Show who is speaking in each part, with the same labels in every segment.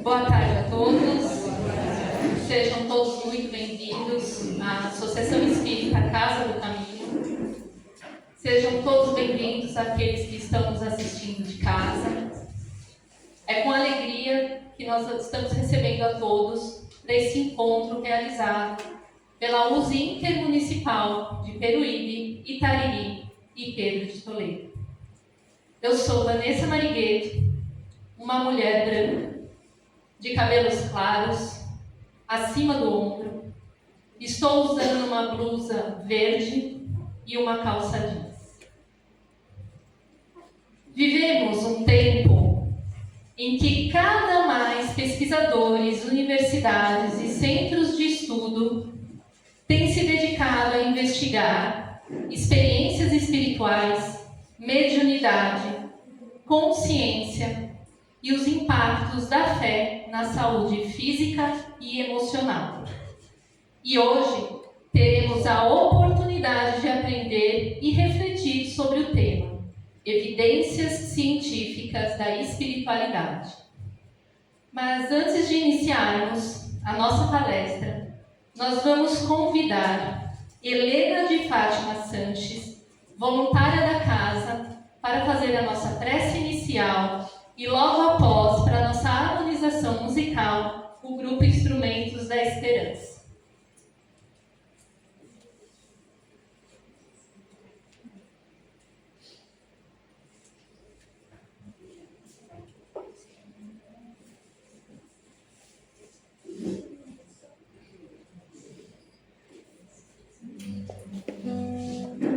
Speaker 1: Boa tarde a todos. Sejam todos muito bem-vindos à Associação Espírita Casa do Caminho. Sejam todos bem-vindos àqueles que estão nos assistindo de casa. É com alegria que nós estamos recebendo a todos para esse encontro realizado pela USE Intermunicipal de Peruíbe, Itariri e Pedro de Toledo. Eu sou Vanessa Mariguete, uma mulher branca, de cabelos claros, acima do ombro. Estou usando uma blusa verde e uma calça jeans. Vivemos um tempo em que cada mais pesquisadores, universidades e centros de estudo têm se dedicado a investigar experiências espirituais, mediunidade, consciência e os impactos da fé na saúde física e emocional. E hoje teremos a oportunidade de aprender e refletir sobre o tema Evidências Científicas da Espiritualidade. Mas antes de iniciarmos a nossa palestra, nós vamos convidar Helena de Fátima Sanches, voluntária da casa, para fazer a nossa prece inicial e logo após, para a nossa harmonização musical, o grupo Instrumentos da Esperança.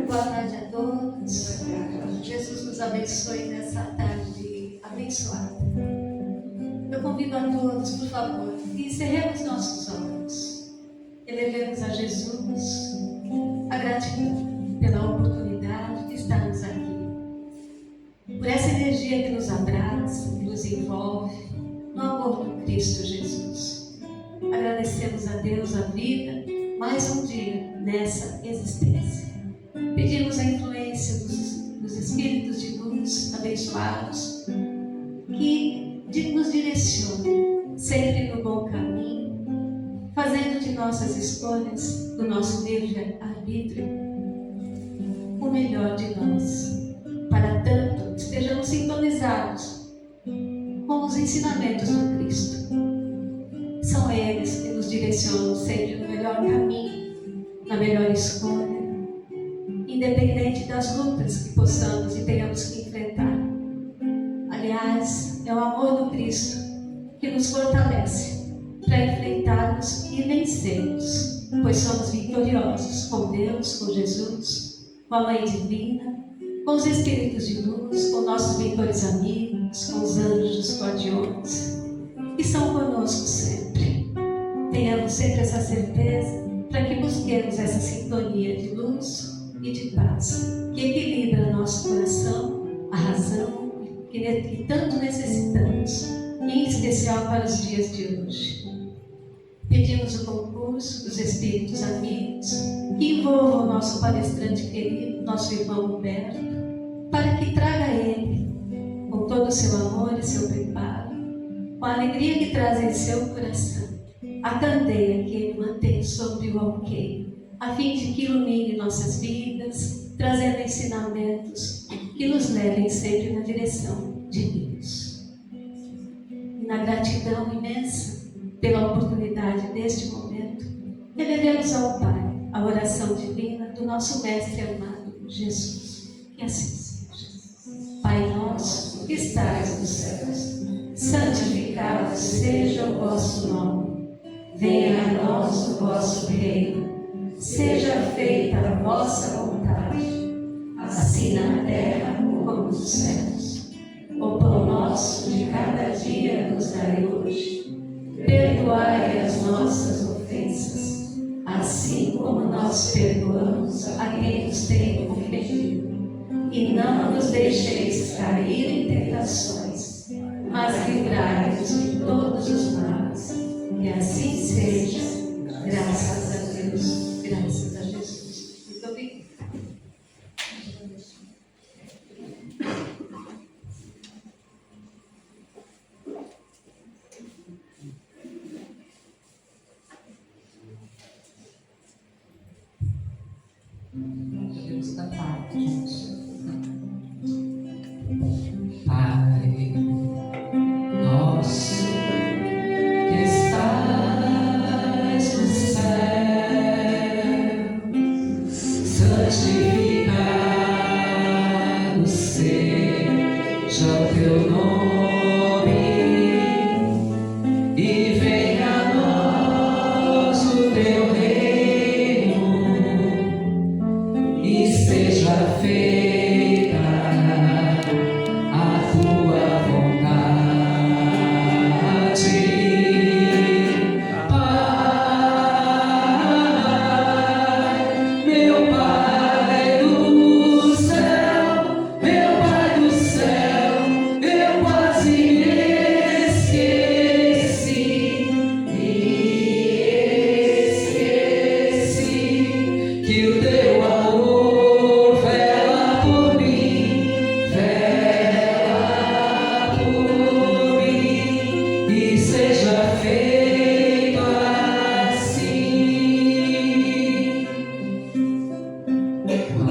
Speaker 2: Boa tarde a todos. Jesus nos abençoe nessa tarde abençoada. Eu convido a todos, por favor, que encerremos nossos olhos. Elevemos a Jesus a gratidão pela oportunidade de estarmos aqui. Por essa energia que nos abraça, que nos envolve, no amor do Cristo Jesus. Agradecemos a Deus a vida, mais um dia nessa existência. Pedimos a influência dos Espíritos de luz abençoados que nos direcionem sempre no bom caminho, fazendo de nossas escolhas, do nosso livre-arbítrio, o melhor de nós. Para tanto, estejamos sintonizados com os ensinamentos do Cristo. São eles que nos direcionam sempre no melhor caminho, na melhor escolha, independente das lutas que possamos e tenhamos que enfrentar. Aliás, é o amor do Cristo que nos fortalece para enfrentarmos e vencermos, pois somos vitoriosos com Deus, com Jesus, com a Mãe Divina, com os Espíritos de luz, com nossos mentores amigos, com os anjos guardiões, que são conosco sempre. Tenhamos sempre essa certeza para que busquemos essa sintonia de luz e de paz, que equilibra nosso coração, a razão que tanto necessitamos, em especial para os dias de hoje. Pedimos o concurso dos Espíritos amigos, que envolvam o nosso palestrante querido, nosso irmão Humberto, para que traga ele, com todo o seu amor e seu preparo, com a alegria que traz em seu coração, a candeia que ele mantém sobre o alqueire, a fim de que ilumine nossas vidas, trazendo ensinamentos que nos levem sempre na direção de Deus. E na gratidão imensa pela oportunidade deste momento, elevemos ao Pai a oração divina do nosso Mestre amado Jesus. Que assim seja. Pai nosso, que estais nos céus, santificado seja o vosso nome. Venha a nós o vosso reino. Seja feita a vossa vontade, assim na terra como nos céus. O pão nosso de cada dia nos dai hoje. Perdoai as nossas ofensas, assim como nós perdoamos a quem nos tem ofendido. E não nos deixeis cair em tentações, mas livrai-nos de todos os males. Que assim seja, graças a Deus. Graças a Jesus. Muito obrigada.
Speaker 3: nosso que estás no céu, santificado seja o teu nome, e venha a nós o teu reino, e seja feita a tua vontade, Pai, meu Pai do céu, meu Pai do céu, eu quase me esqueci que o teu amor vela por mim, e seja feito assim. O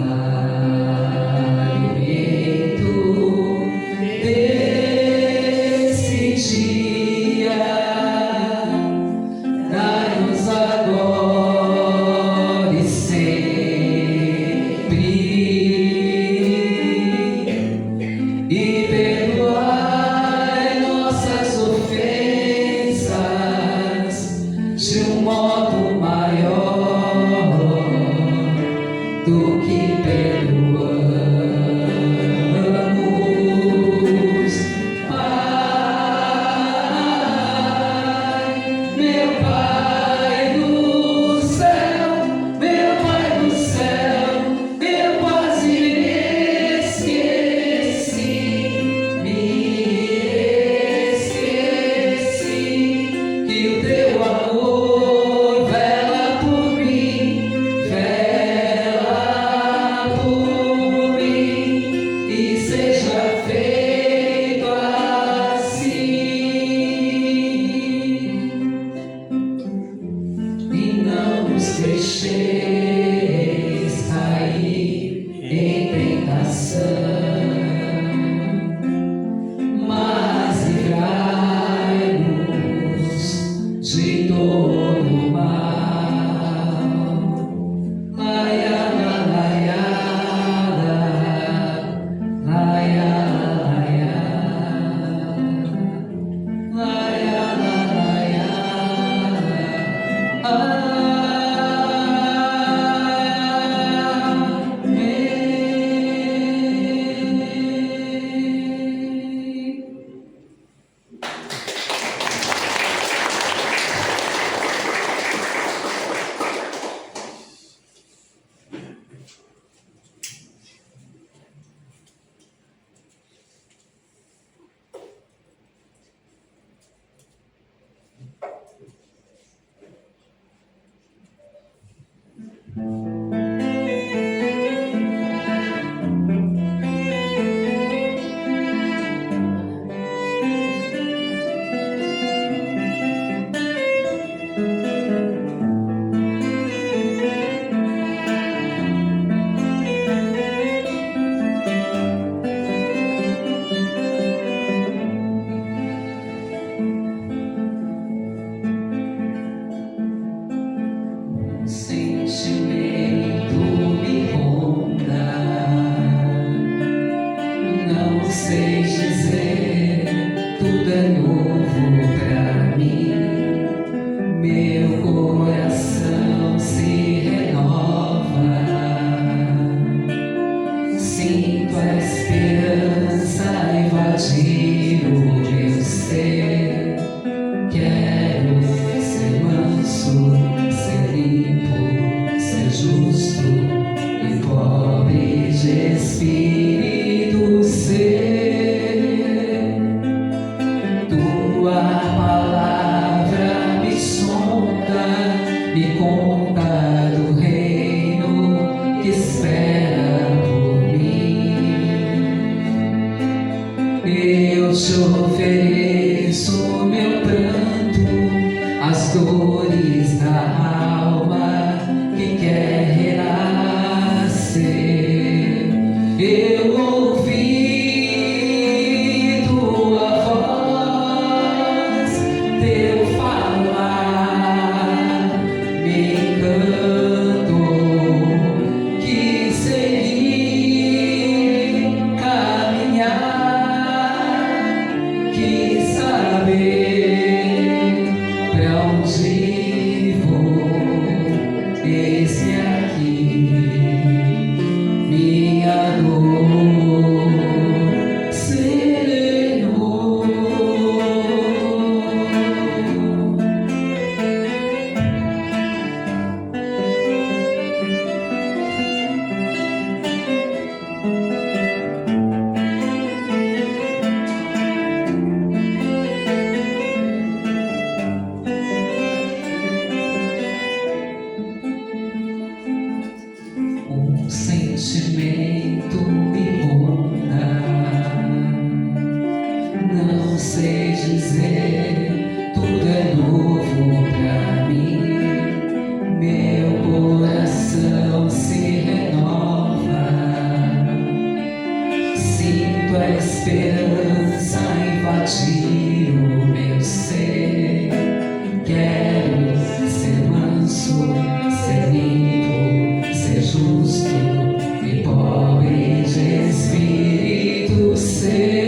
Speaker 3: alimento desse dia, dai-nos agora e sempre, e perdoai nossas ofensas de um modo maior do que perdoamos, Pai, meu Pai do céu, meu Pai do céu, eu quase me esqueci que o teu amor vela por mim, e seja feito assim. E não nos deixeis cair em tentação, mas livrai-nos de todo mal. Laia, la, laia, la, laia, la, laia, laia, la, laia, amém. Sentimento me ronda, não sei dizer, tudo é novo pra mim. Meu coração se renova, sinto a esperança invadir o meu ser. Quero ser manso, ser limpo, ser justo e pobre de espírito ser. Tua palavra me sonda, me conta do reino que espera por mim. Eu te ofereço meu pranto, as dores da alma que quer renascer. Eu ouvi tua voz teu falar me encanto, que seguir, caminhar, que saber pra onde vou. Eis-me aqui, minha dor, Senhor. Um sentimento me ronda, não sei dizer, tudo é novo pra mim. Meu coração se renova, sinto a esperança invadir o meu ser. Quero ser manso, ser limpo, ser justo e pobre de espírito ser.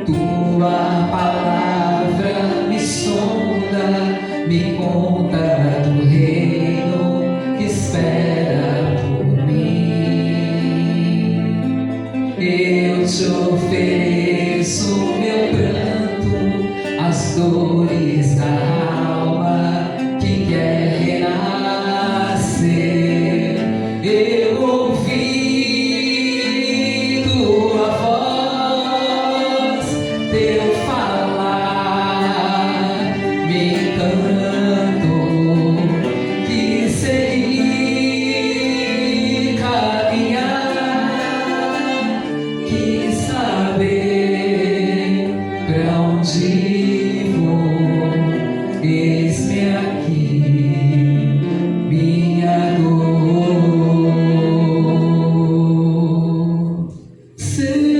Speaker 3: Tua palavra me sonda, me conta do reino que espera por mim. Eu te ofereço meu pranto, as dores da alma que quer renascer. Eu ouvi tua voz, teu falar me encanto, que seguir, caminhar, que saber pra onde vou. Eis-me aqui, minha dor, sereno.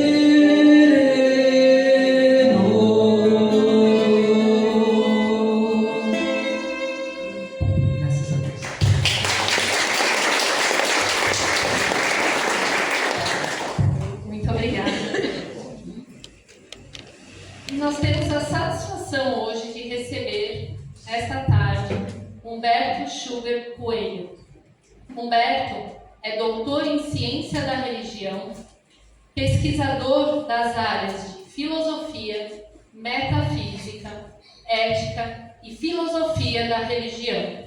Speaker 3: Graças a Deus.
Speaker 1: Muito obrigada. E nós temos a satisfação hoje de receber, esta tarde, Humberto Schubert Coelho. Humberto é doutor em Ciência da Religião, pesquisador das áreas de Filosofia, Metafísica, Ética e Filosofia da Religião.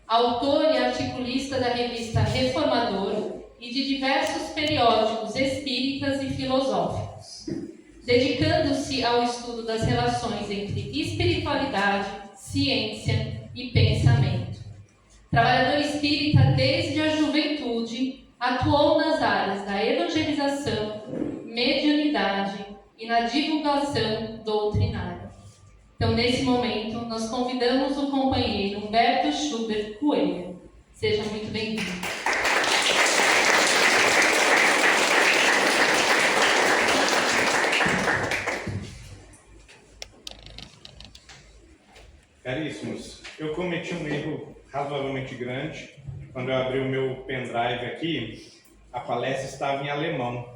Speaker 1: Autor e articulista da revista Reformador e de diversos periódicos espíritas e filosóficos, dedicando-se ao estudo das relações entre espiritualidade, ciência e pensamento. Trabalhador espírita desde a juventude, atuou nas áreas da evangelização, mediunidade e na divulgação doutrinária. Então, nesse momento, nós convidamos o companheiro Humberto Schubert Coelho. Seja muito bem-vindo.
Speaker 4: Caríssimos, eu cometi um erro razoavelmente grande. Quando eu abri o meu pendrive aqui, a palestra estava em alemão.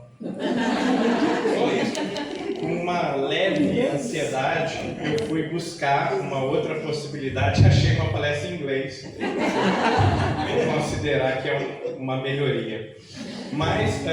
Speaker 4: Com uma leve ansiedade, eu fui buscar uma outra possibilidade e achei uma palestra em inglês. Vou considerar que é uma melhoria. Mas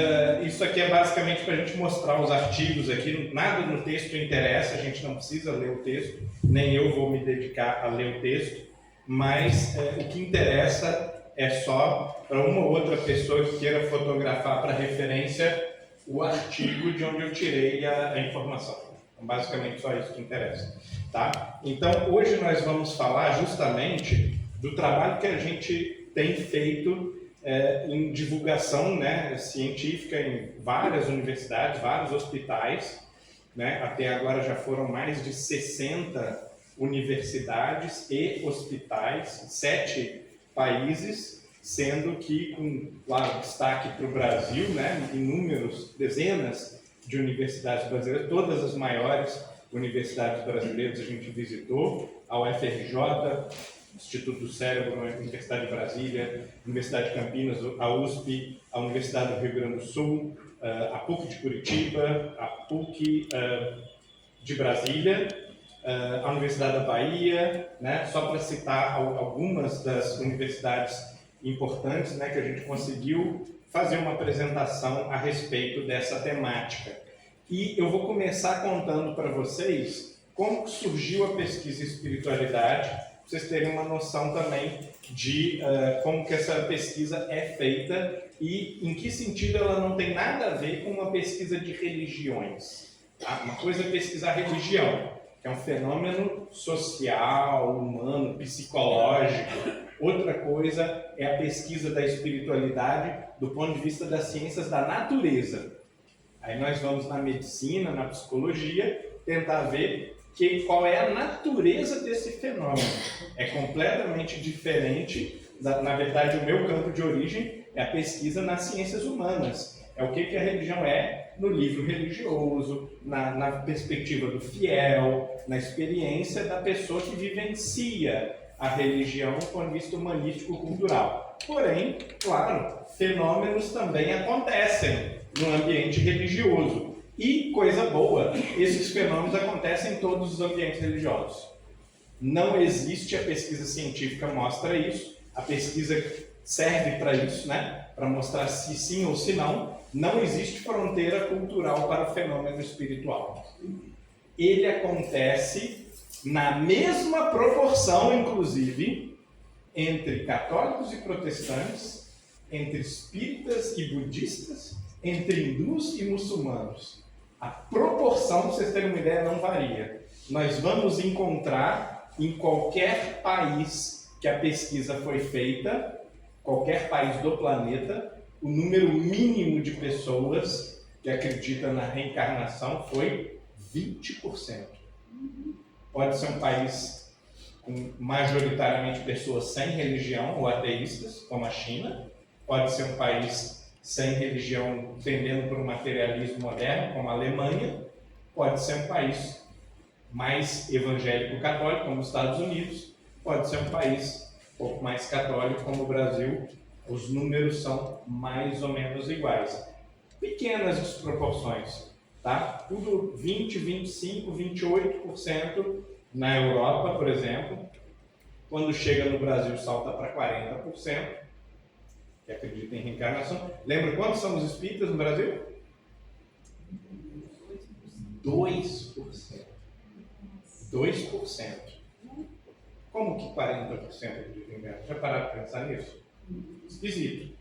Speaker 4: isso aqui é basicamente para a gente mostrar os artigos aqui. Nada no texto interessa, a gente não precisa ler o texto, nem eu vou me dedicar a ler o texto. Mas o que interessa é só para uma ou outra pessoa que queira fotografar para referência o artigo de onde eu tirei a informação. Então, basicamente só isso que interessa. Tá? Então, hoje nós vamos falar justamente do trabalho que a gente tem feito em divulgação, né, científica em várias universidades, vários hospitais. Né? Até agora já foram mais de 60 universidades e hospitais, 7 países, sendo que, com, claro, destaque para o Brasil, né, inúmeros, dezenas de universidades brasileiras, todas as maiores universidades brasileiras a gente visitou, a UFRJ, Instituto do Cérebro, a Universidade de Brasília, a Universidade de Campinas, a USP, a Universidade do Rio Grande do Sul, a PUC de Curitiba, a PUC de Brasília, a Universidade da Bahia, né? Só para citar algumas das universidades importantes, né, que a gente conseguiu fazer uma apresentação a respeito dessa temática. E eu vou começar contando para vocês como surgiu a pesquisa espiritualidade, para vocês terem uma noção também de como que essa pesquisa é feita e em que sentido ela não tem nada a ver com uma pesquisa de religiões. Tá? Uma coisa é pesquisar religião, que é um fenômeno social, humano, psicológico. Outra coisa é a pesquisa da espiritualidade do ponto de vista das ciências da natureza. Aí nós vamos na medicina, na psicologia, tentar ver qual é a natureza desse fenômeno. É completamente diferente, na verdade o meu campo de origem é a pesquisa nas ciências humanas. É o que a religião é no livro religioso, na perspectiva do fiel, na experiência da pessoa que vivencia a religião do ponto de vista humanístico-cultural. Porém, claro, fenômenos também acontecem no ambiente religioso. E, coisa boa, esses fenômenos acontecem em todos os ambientes religiosos. Não existe, a pesquisa científica mostra isso, a pesquisa serve para isso, né? Para mostrar se sim ou se não. Não existe fronteira cultural para o fenômeno espiritual. Ele acontece na mesma proporção, inclusive, entre católicos e protestantes, entre espíritas e budistas, entre hindus e muçulmanos. A proporção, para vocês terem uma ideia, não varia. Nós vamos encontrar em qualquer país que a pesquisa foi feita, qualquer país do planeta, o número mínimo de pessoas que acreditam na reencarnação foi 20%. Pode ser um país com majoritariamente pessoas sem religião ou ateístas, como a China. Pode ser um país sem religião, tendendo para o materialismo moderno, como a Alemanha. Pode ser um país mais evangélico-católico, como os Estados Unidos. Pode ser um país um pouco mais católico, como o Brasil. Os números são mais ou menos iguais. Pequenas desproporções, tá? Tudo 20, 25, 28% na Europa, por exemplo. Quando chega no Brasil, salta para 40%. Que acredita em reencarnação. Lembra quantos são os espíritas no Brasil? 2%. 2%. Como que 40% acredita em reencarnação? Já pararam para pensar nisso? Esquisito.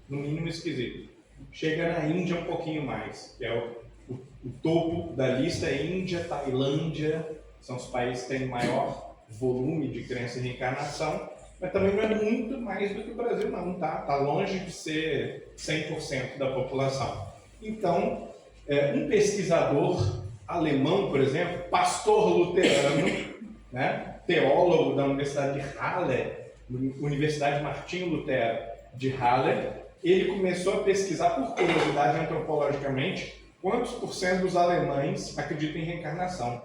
Speaker 4: No mínimo esquisito. Chega na Índia um pouquinho mais, que é o topo da lista. É Índia, Tailândia, são os países que têm maior volume de crença em reencarnação. Mas também não é muito mais do que o Brasil, não, tá? Está longe de ser 100% da população. Então, um pesquisador alemão, por exemplo, pastor luterano, né? Teólogo da Universidade de Halle, Universidade Martinho Lutero de Halle, ele começou a pesquisar, por curiosidade antropologicamente, quantos por cento dos alemães acreditam em reencarnação.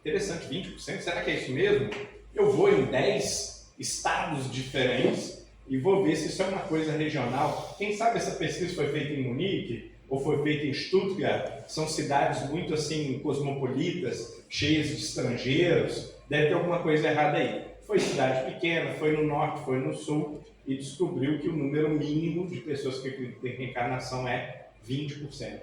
Speaker 4: Interessante, 20%, será que é isso mesmo? Eu vou em 10 estados diferentes e vou ver se isso é uma coisa regional. Quem sabe essa pesquisa foi feita em Munique ou foi feita em Stuttgart? São cidades muito assim cosmopolitas, cheias de estrangeiros. Deve ter alguma coisa errada aí. Foi cidade pequena, foi no norte, foi no sul e descobriu que o número mínimo de pessoas que acreditam em reencarnação é 20%.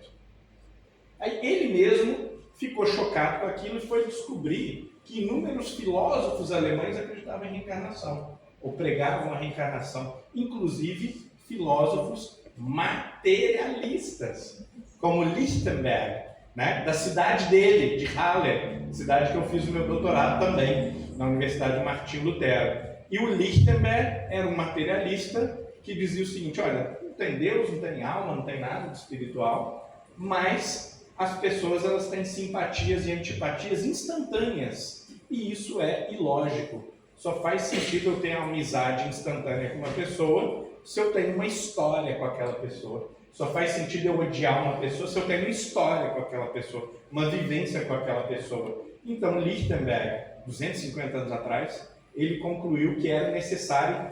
Speaker 4: Aí ele mesmo ficou chocado com aquilo e foi descobrir que inúmeros filósofos alemães acreditavam em reencarnação, ou pregavam a reencarnação, inclusive filósofos materialistas, como Lichtenberg, né, da cidade dele, de Halle, cidade que eu fiz o meu doutorado também, na Universidade de Martinho Lutero. E o Lichtenberg era um materialista que dizia o seguinte: olha, não tem Deus, não tem alma, não tem nada de espiritual, mas as pessoas elas têm simpatias e antipatias instantâneas, e isso é ilógico. Só faz sentido eu ter uma amizade instantânea com uma pessoa se eu tenho uma história com aquela pessoa, Só faz sentido eu odiar uma pessoa se eu tenho uma história com aquela pessoa, uma vivência com aquela pessoa. Então, Lichtenberg, 250 anos atrás, ele concluiu que era necessário,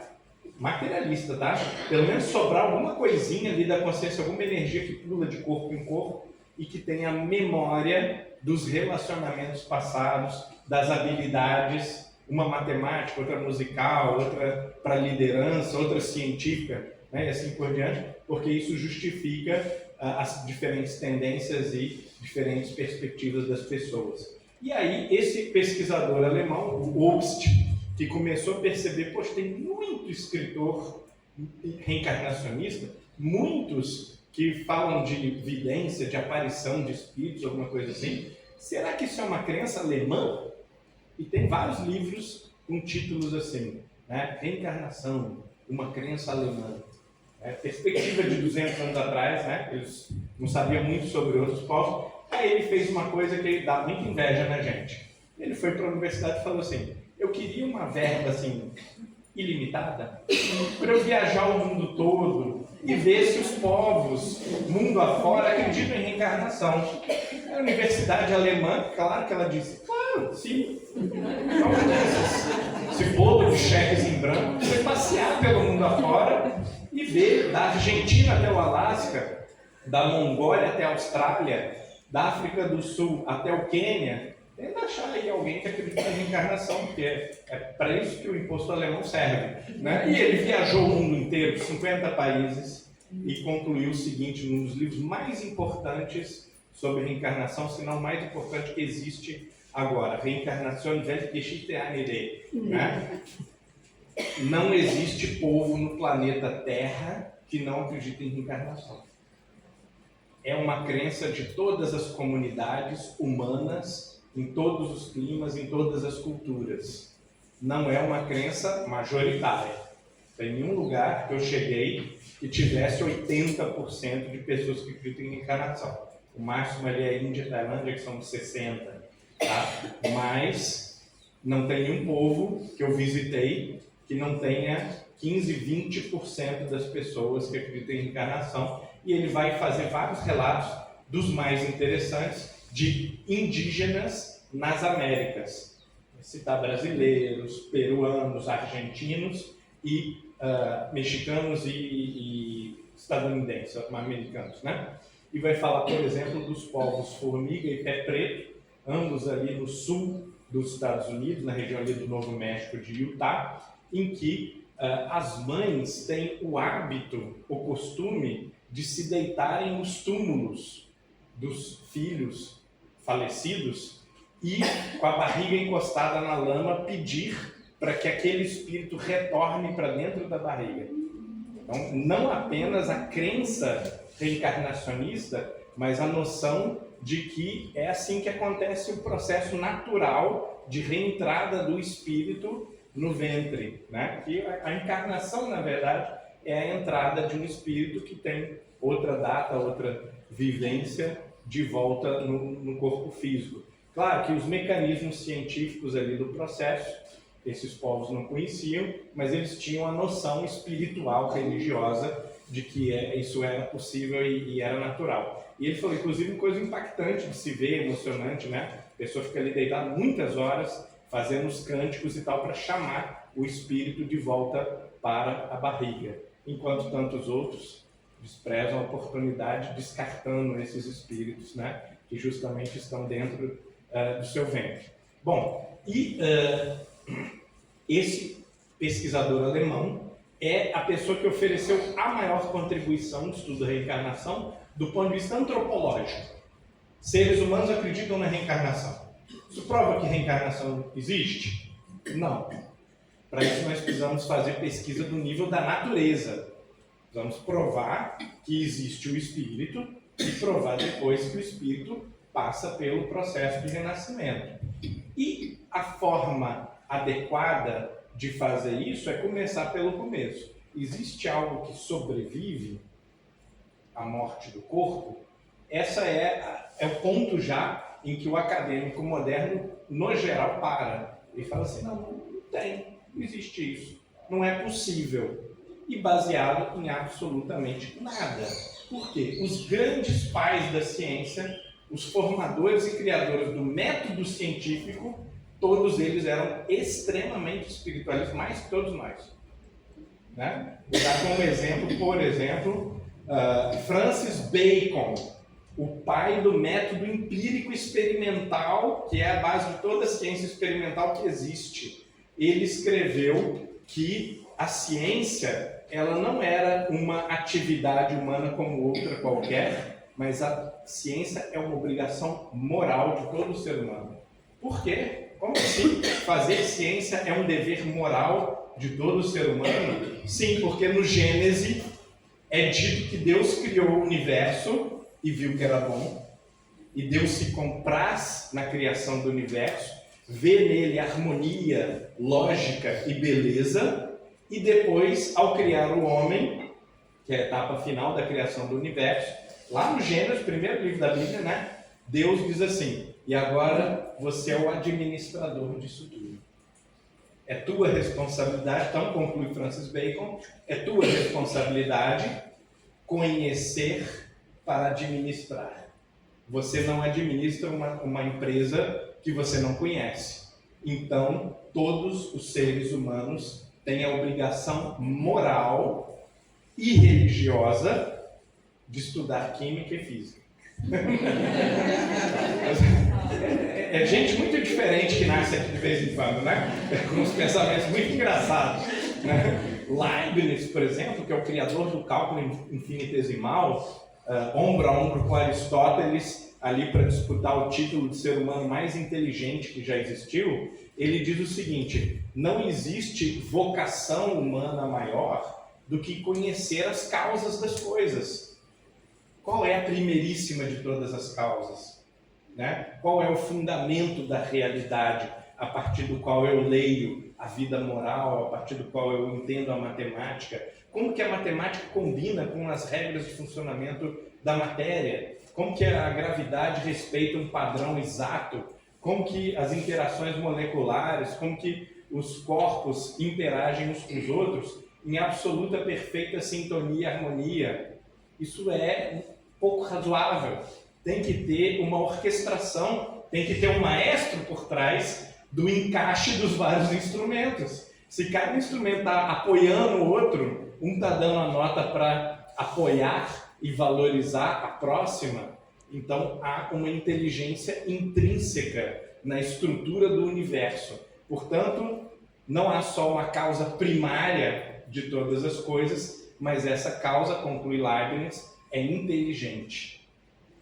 Speaker 4: materialista, tá? Pelo menos sobrar alguma coisinha ali da consciência, alguma energia que pula de corpo em corpo e que tenha memória dos relacionamentos passados, das habilidades, uma matemática, outra musical, outra para liderança, outra científica, né? E assim por diante, porque isso justifica as diferentes tendências e diferentes perspectivas das pessoas. E aí, esse pesquisador alemão, o Obst, que começou a perceber, poxa, tem muito escritor reencarnacionista, muitos que falam de vidência, de aparição de espíritos, alguma coisa assim. Será que isso é uma crença alemã? E tem vários livros com títulos assim, né? Reencarnação, uma crença alemã. Perspectiva de 200 anos atrás, né? Eles não sabiam muito sobre outros povos. Aí ele fez uma coisa que dá muita inveja na gente. Ele foi para a universidade e falou assim, eu queria uma verba assim, ilimitada, para eu viajar o mundo todo e ver se os povos, mundo afora, acreditam em reencarnação. A universidade alemã, claro que ela disse, claro, sim. Então, esse bolo de cheques em branco, foi passear pelo mundo afora e ver da Argentina até o Alasca, da Mongólia até a Austrália, da África do Sul até o Quênia, tenta achar aí alguém que acredita em reencarnação, porque é para isso que o imposto alemão serve, né? E ele viajou o mundo inteiro, 50 países, e concluiu o seguinte, num dos livros mais importantes sobre reencarnação, se não o mais importante que existe agora, Reencarnação Weltgeschichte einer Idee, né? Não existe povo no planeta Terra que não acredita em reencarnação. É uma crença de todas as comunidades humanas, em todos os climas, em todas as culturas. Não é uma crença majoritária. Tem nenhum lugar que eu cheguei que tivesse 80% de pessoas que acreditam em reencarnação. O máximo ali é a Índia e a Tailândia, que são 60%. Tá? Mas não tem nenhum povo que eu visitei que não tenha 15, 20% das pessoas que acreditam em reencarnação. E ele vai fazer vários relatos dos mais interessantes de indígenas nas Américas. Vou citar brasileiros, peruanos, argentinos e mexicanos e estadunidenses, americanos, né? E vai falar, por exemplo, dos povos formiga e pé preto, ambos ali no sul dos Estados Unidos, na região ali do Novo México de Utah, em que as mães têm o hábito, o costume de se deitarem nos túmulos dos filhos falecidos e, com a barriga encostada na lama, pedir para que aquele espírito retorne para dentro da barriga. Então, não apenas a crença reencarnacionista, mas a noção de que é assim que acontece o processo natural de reentrada do espírito no ventre, né? Que a encarnação, na verdade, é a entrada de um espírito que tem outra data, outra vivência de volta no corpo físico. Claro que os mecanismos científicos ali do processo, esses povos não conheciam, mas eles tinham a noção espiritual, religiosa, de que isso era possível e era natural. E ele falou, inclusive, uma coisa impactante de se ver, emocionante, né? A pessoa fica ali deitada muitas horas, fazendo os cânticos e tal, para chamar o espírito de volta para a barriga. Enquanto tantos outros desprezam a oportunidade, descartando esses espíritos, né? Que justamente estão dentro do seu ventre. Bom, e esse pesquisador alemão é a pessoa que ofereceu a maior contribuição no estudo da reencarnação do ponto de vista antropológico. Seres humanos acreditam na reencarnação. Isso prova que reencarnação existe? Não. Para isso nós precisamos fazer pesquisa do nível da natureza. Vamos provar que existe o espírito e provar depois que o espírito passa pelo processo de renascimento. E a forma adequada de fazer isso é começar pelo começo. Existe algo que sobrevive à morte do corpo? Essa é o ponto já em que o acadêmico moderno, no geral, para. Ele fala assim, não tem, não existe isso. Não é possível. e baseado em absolutamente nada. Por quê? Os grandes pais da ciência, os formadores e criadores do método científico, todos eles eram extremamente espiritualistas, mais que todos nós. Né? Vou dar como exemplo, por exemplo, Francis Bacon, o pai do método empírico experimental, que é a base de toda a ciência experimental que existe. Ele escreveu que a ciência, ela não era uma atividade humana como outra qualquer, mas a ciência é uma obrigação moral de todo ser humano. Por quê? Como assim? Fazer ciência é um dever moral de todo ser humano? Sim, porque no Gênesis é dito que Deus criou o universo e viu que era bom, e Deus se compraz na criação do universo, vê nele harmonia, lógica e beleza, e depois, ao criar o homem, que é a etapa final da criação do universo, lá no Gênesis, primeiro livro da Bíblia, né? Deus diz assim: e agora você é o administrador disso tudo. É tua responsabilidade, então conclui Francis Bacon, é tua responsabilidade conhecer para administrar. Você não administra uma empresa que você não conhece. Então, todos os seres humanos têm a obrigação moral e religiosa de estudar química e física. É gente muito diferente que nasce aqui de vez em quando, né? Com uns pensamentos muito engraçados, né? Leibniz, por exemplo, que é o criador do cálculo infinitesimal, ombro a ombro com Aristóteles, ali para disputar o título de ser humano mais inteligente que já existiu, ele diz o seguinte: não existe vocação humana maior do que conhecer as causas das coisas. Qual é a primeiríssima de todas as causas? Né? Qual é o fundamento da realidade a partir do qual eu leio a vida moral, a partir do qual eu entendo a matemática? Como que a matemática combina com as regras de funcionamento da matéria? Como que a gravidade respeita um padrão exato? Como que as interações moleculares, como que os corpos interagem uns com os outros em absoluta perfeita sintonia e harmonia? Isso é pouco razoável. Tem que ter uma orquestração, tem que ter um maestro por trás do encaixe dos vários instrumentos. Se cada instrumento está apoiando o outro, um está dando a nota para apoiar e valorizar a próxima, então há uma inteligência intrínseca na estrutura do universo. Portanto, não há só uma causa primária de todas as coisas, mas essa causa, conclui Leibniz, é inteligente.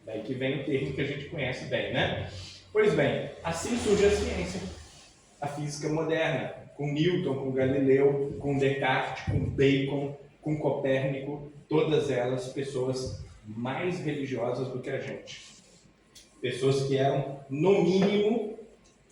Speaker 4: Daí que vem o termo que a gente conhece bem, né? Pois bem, assim surge a ciência, a física moderna, com Newton, com Galileu, com Descartes, com Bacon, com Copérnico, todas elas pessoas mais religiosas do que a gente. Pessoas que eram, no mínimo,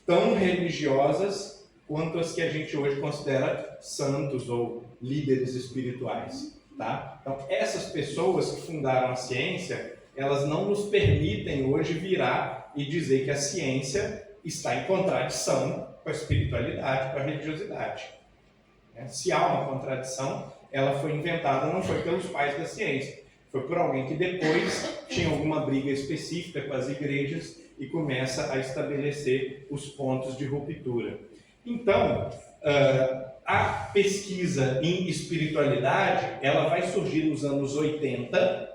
Speaker 4: tão religiosas quanto as que a gente hoje considera santos ou líderes espirituais. Tá? Então, essas pessoas que fundaram a ciência, elas não nos permitem hoje virar e dizer que a ciência está em contradição com a espiritualidade, com a religiosidade. Se há uma contradição, ela foi inventada, não foi pelos pais da ciência, foi por alguém que depois tinha alguma briga específica com as igrejas e começa a estabelecer os pontos de ruptura. Então, a pesquisa em espiritualidade, ela vai surgir nos anos 80,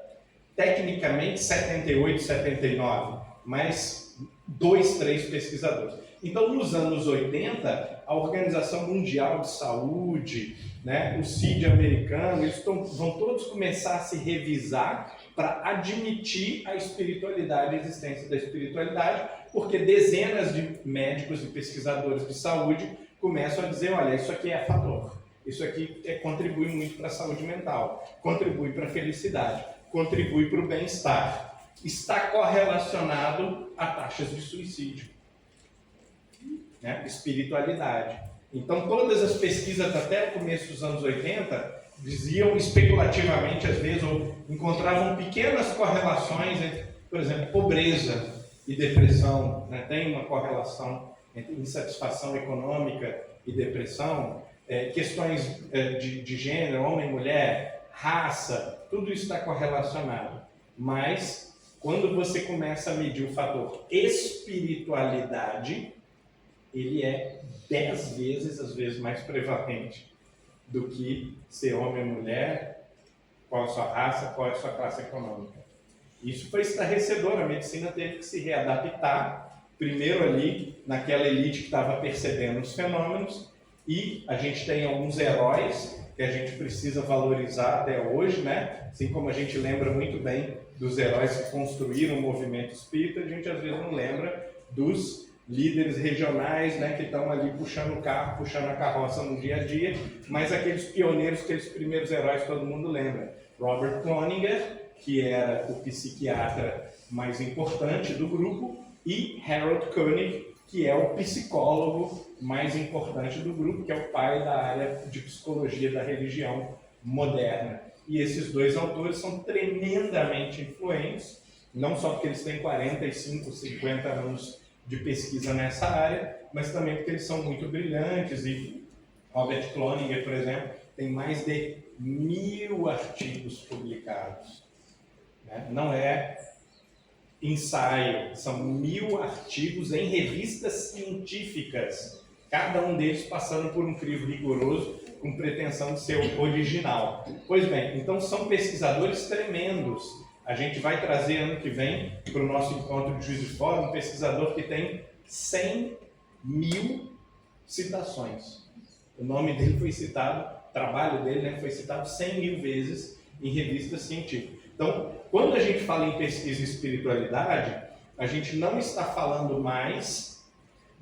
Speaker 4: tecnicamente 78, 79, mas 2, 3 pesquisadores. Então, nos anos 80, a Organização Mundial de Saúde, né, o CID americano, eles vão todos começar a se revisar para admitir a espiritualidade, a existência da espiritualidade, porque dezenas de médicos e pesquisadores de saúde começam a dizer, olha, isso aqui é fator, isso aqui contribui muito para a saúde mental, contribui para a felicidade, contribui para o bem-estar, está correlacionado a taxas de suicídio, né? Espiritualidade. Então, todas as pesquisas até o começo dos anos 80 diziam especulativamente, às vezes, ou encontravam pequenas correlações entre, por exemplo, pobreza e depressão, né? Tem uma correlação entre insatisfação econômica e depressão, questões de gênero, homem, mulher, raça, tudo isso está correlacionado. Mas, quando você começa a medir o fator espiritualidade, ele é 10 vezes, às vezes, mais prevalente do que ser homem ou mulher, qual a sua raça, qual é a sua classe econômica. Isso foi estarrecedor, a medicina teve que se readaptar, primeiro ali naquela elite que estava percebendo os fenômenos, e a gente tem alguns heróis que a gente precisa valorizar até hoje, né? Assim como a gente lembra muito bem dos heróis que construíram o movimento espírita, a gente às vezes não lembra dos líderes regionais, né, que estão ali puxando o carro, puxando a carroça no dia a dia, mas aqueles pioneiros, aqueles primeiros heróis que todo mundo lembra. Robert Cloninger, que era o psiquiatra mais importante do grupo, e Harold Koenig, que é o psicólogo mais importante do grupo, que é o pai da área de psicologia da religião moderna. E esses dois autores são tremendamente influentes, não só porque eles têm 45, 50 anos de pesquisa nessa área, mas também porque eles são muito brilhantes. E Robert Cloninger, por exemplo, tem mais de 1000 artigos publicados. Né? Não é ensaio, são 1000 artigos em revistas científicas, cada um deles passando por um crivo rigoroso, com pretensão de ser original. Pois bem, então são pesquisadores tremendos. A gente vai trazer ano que vem para o nosso encontro de Juiz de Fora um pesquisador que tem 100.000 citações. O nome dele foi citado, o trabalho dele, né, foi citado 100.000 vezes em revistas científicas. Então, quando a gente fala em pesquisa e espiritualidade, a gente não está falando mais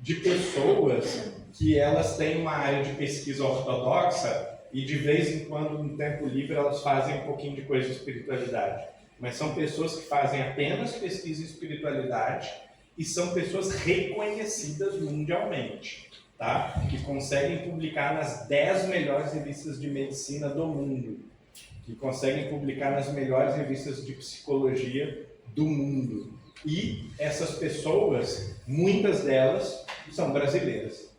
Speaker 4: de pessoas que elas têm uma área de pesquisa ortodoxa e de vez em quando, no tempo livre, elas fazem um pouquinho de coisa de espiritualidade. Mas são pessoas que fazem apenas pesquisa e espiritualidade e são pessoas reconhecidas mundialmente, tá? Que conseguem publicar nas 10 melhores revistas de medicina do mundo, que conseguem publicar nas melhores revistas de psicologia do mundo. E essas pessoas, muitas delas, são brasileiras.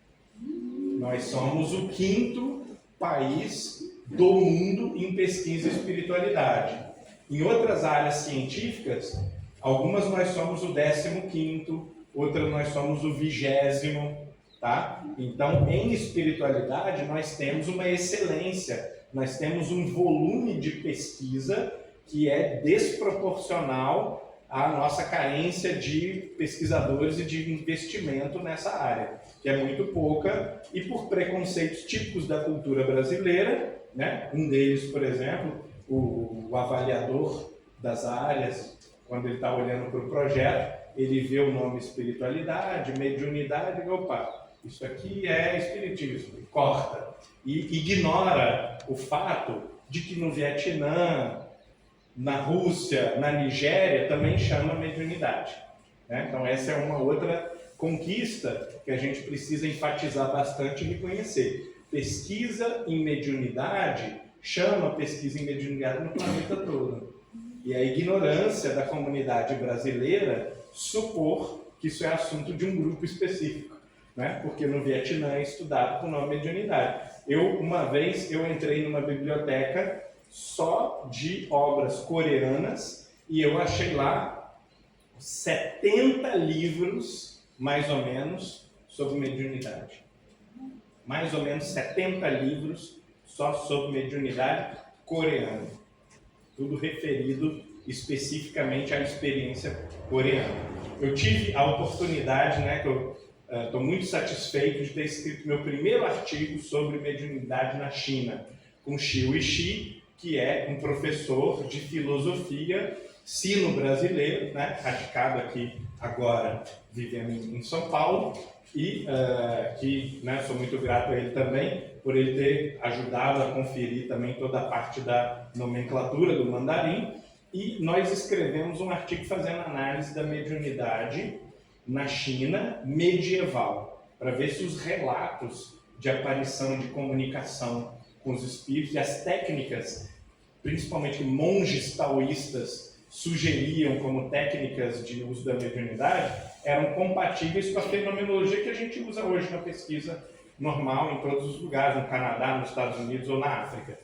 Speaker 4: Nós somos o 5º país do mundo em pesquisa e espiritualidade. Em outras áreas científicas, algumas nós somos o 15º, outras nós somos o 20º, tá? Então, em espiritualidade, nós temos uma excelência, nós temos um volume de pesquisa que é desproporcional à nossa carência de pesquisadores e de investimento nessa área, que é muito pouca, e por preconceitos típicos da cultura brasileira, né? Um deles, por exemplo, o avaliador das áreas, quando ele está olhando para o projeto, ele vê o nome espiritualidade, mediunidade, e opa, isso aqui é espiritismo, corta. E ignora o fato de que no Vietnã, na Rússia, na Nigéria, também chama mediunidade. Né? Então essa é uma outra conquista que a gente precisa enfatizar bastante e reconhecer. Pesquisa em mediunidade chama pesquisa em mediunidade no planeta todo. E a ignorância da comunidade brasileira supor que isso é assunto de um grupo específico, né? Porque no Vietnã é estudado com o nome mediunidade. Uma vez eu entrei numa biblioteca só de obras coreanas e eu achei lá 70 livros, mais ou menos, sobre mediunidade. Mais ou menos 70 livros só sobre mediunidade coreana. Tudo referido especificamente à experiência coreana. Eu tive a oportunidade, né, que eu estou muito satisfeito de ter escrito meu primeiro artigo sobre mediunidade na China, com Shi Weixi, que é um professor de filosofia sino-brasileiro, né, radicado aqui agora, vivendo em São Paulo, e que, né, sou muito grato a ele também, por ele ter ajudado a conferir também toda a parte da nomenclatura do mandarim, e nós escrevemos um artigo fazendo análise da mediunidade na China medieval, para ver se os relatos de aparição de comunicação com os espíritos e as técnicas, principalmente monges taoístas sugeriam como técnicas de uso da mediunidade, eram compatíveis com a fenomenologia que a gente usa hoje na pesquisa normal em todos os lugares, no Canadá, nos Estados Unidos ou na África.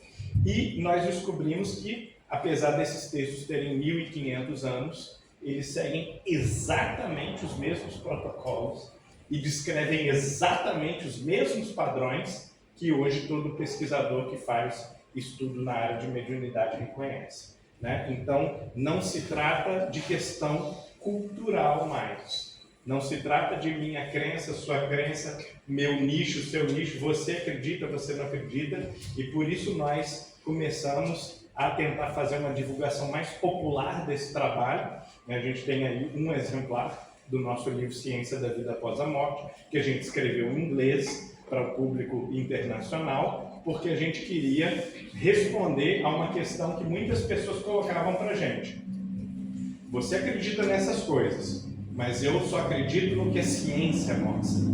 Speaker 4: E nós descobrimos que, apesar desses textos terem 1.500 anos, eles seguem exatamente os mesmos protocolos e descrevem exatamente os mesmos padrões que hoje todo pesquisador que faz estudo na área de mediunidade reconhece, né? Então, não se trata de questão cultural mais. Não se trata de minha crença, sua crença, meu nicho, seu nicho, você acredita, você não acredita, e por isso nós começamos a tentar fazer uma divulgação mais popular desse trabalho. A gente tem aí um exemplar do nosso livro Ciência da Vida Após a Morte, que a gente escreveu em inglês para o público internacional, porque a gente queria responder a uma questão que muitas pessoas colocavam para a gente. Você acredita nessas coisas, mas eu só acredito no que a ciência mostra,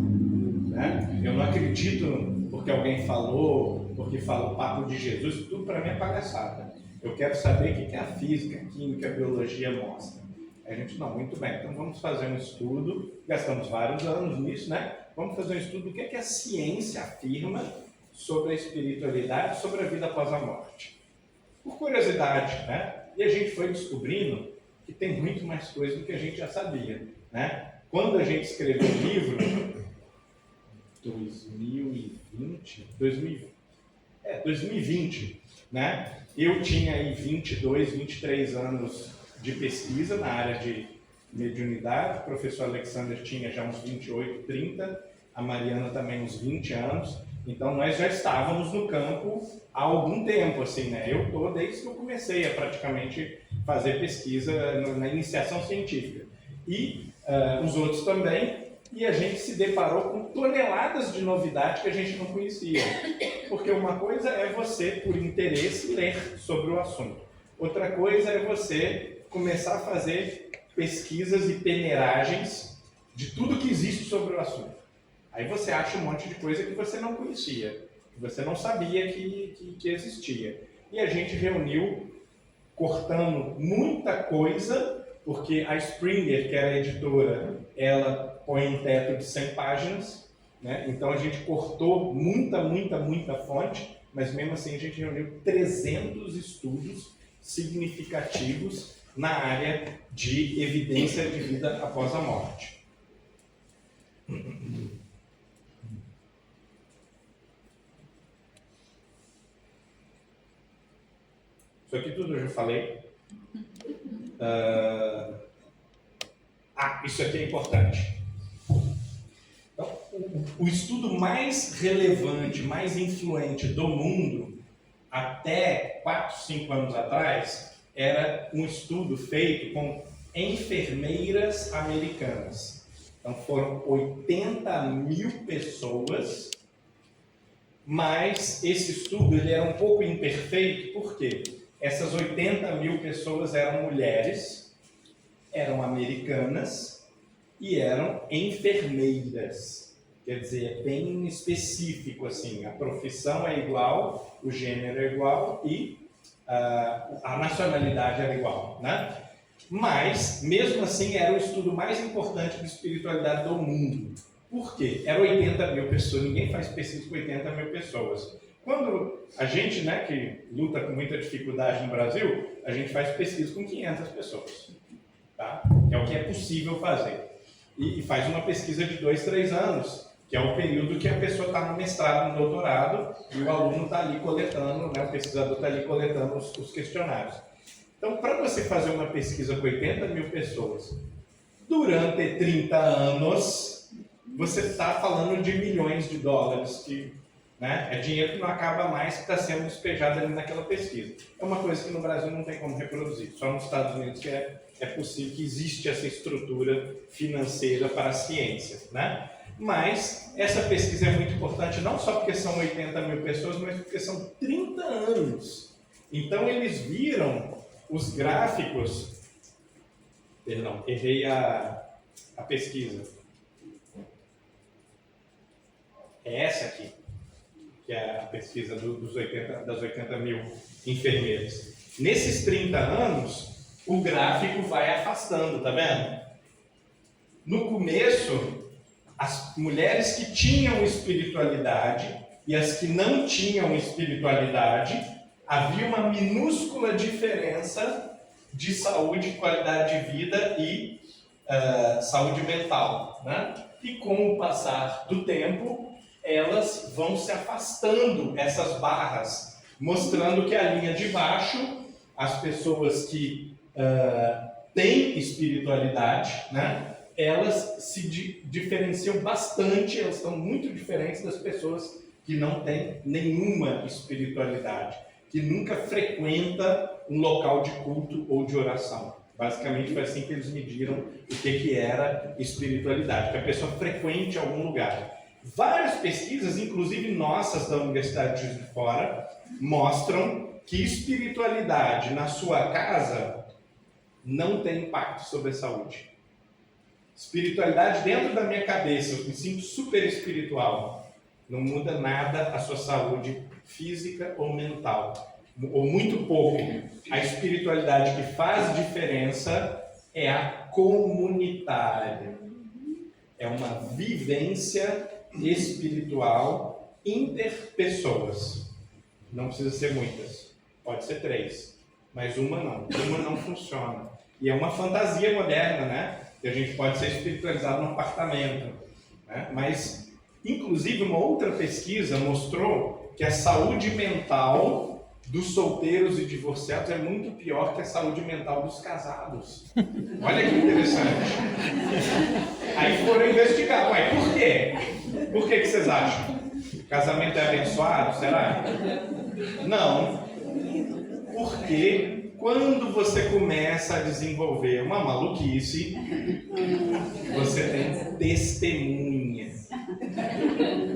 Speaker 4: né? Eu não acredito porque alguém falou, porque fala o papo de Jesus, tudo para mim é palhaçada. Eu quero saber o que a física, a química, a biologia mostra. A gente, não, muito bem, então vamos fazer um estudo, gastamos vários anos nisso, né? Vamos fazer um estudo do que a ciência afirma sobre a espiritualidade, sobre a vida após a morte. Por curiosidade, né? E a gente foi descobrindo que tem muito mais coisa do que a gente já sabia, né? Quando a gente escreveu o livro, 2020, né? Eu tinha aí 22, 23 anos de pesquisa na área de mediunidade, o professor Alexander tinha já uns 28, 30, a Mariana também uns 20 anos, então nós já estávamos no campo há algum tempo, assim, né? Eu estou desde que eu comecei a praticamente fazer pesquisa na iniciação científica. E os outros também, e a gente se deparou com toneladas de novidade que a gente não conhecia. Porque uma coisa é você, por interesse, ler sobre o assunto. Outra coisa é você começar a fazer pesquisas e peneiragens de tudo que existe sobre o assunto. Aí você acha um monte de coisa que você não conhecia, que você não sabia que existia. E a gente reuniu, cortando muita coisa, porque a Springer, que era a editora, ela põe um teto de 100 páginas, né? Então a gente cortou muita fonte, mas mesmo assim a gente reuniu 300 estudos significativos na área de evidência de vida após a morte. Isso aqui tudo eu já falei. Isso aqui é importante. Então, o estudo mais relevante, mais influente do mundo, até 4, 5 anos atrás, era um estudo feito com enfermeiras americanas. Então foram 80.000 pessoas, mas esse estudo ele era um pouco imperfeito, por quê? Essas 80.000 pessoas eram mulheres, eram americanas e eram enfermeiras. Quer dizer, é bem específico, assim, a profissão é igual, o gênero é igual e a nacionalidade era igual, né? Mas, mesmo assim, era o estudo mais importante de espiritualidade do mundo. Por quê? Eram 80.000 pessoas, ninguém faz pesquisa com 80.000 pessoas. Quando a gente, né, que luta com muita dificuldade no Brasil, a gente faz pesquisa com 500 pessoas. Tá? É o que é possível fazer. E faz uma pesquisa de 2, 3 anos, que é o período que a pessoa está no mestrado, no doutorado, e o aluno está ali coletando, né, o pesquisador está ali coletando os questionários. Então, para você fazer uma pesquisa com 80.000 pessoas durante 30 anos, você está falando de milhões de dólares, que, né, é dinheiro que não acaba mais, que está sendo despejado ali naquela pesquisa. É uma coisa que no Brasil não tem como reproduzir, só nos Estados Unidos que é possível, que existe essa estrutura financeira para a ciência, né? Mas essa pesquisa é muito importante, não só porque são 80.000 pessoas, mas porque são 30 anos. Então eles viram os gráficos... Perdão, errei a pesquisa. É essa aqui, que é a pesquisa das 80.000 enfermeiras. Nesses 30 anos, o gráfico vai afastando, tá vendo? No começo, as mulheres que tinham espiritualidade e as que não tinham espiritualidade, havia uma minúscula diferença de saúde, qualidade de vida e saúde mental, né? E com o passar do tempo, elas vão se afastando, essas barras, mostrando que a linha de baixo, as pessoas que têm espiritualidade, né? Elas se diferenciam bastante, elas estão muito diferentes das pessoas que não têm nenhuma espiritualidade, que nunca frequenta um local de culto ou de oração. Basicamente foi assim que eles mediram o que era espiritualidade, que a pessoa frequente algum lugar. Várias pesquisas, inclusive nossas da Universidade de Juiz de Fora, mostram que espiritualidade na sua casa não tem impacto sobre a saúde. Espiritualidade dentro da minha cabeça, eu me sinto super espiritual, não muda nada a sua saúde física ou mental, ou muito pouco. A espiritualidade que faz diferença é a comunitária. É uma vivência espiritual interpessoas. Não precisa ser muitas, pode ser 3, mas uma não funciona. E é uma fantasia moderna, né? Que a gente pode ser espiritualizado num apartamento, né? Mas, inclusive, uma outra pesquisa mostrou que a saúde mental dos solteiros e divorciados é muito pior que a saúde mental dos casados. Olha que interessante. Aí foram investigar. Ué, por quê? Por que vocês acham? O casamento é abençoado? Será? Não. Porque quando você começa a desenvolver uma maluquice, você tem testemunha.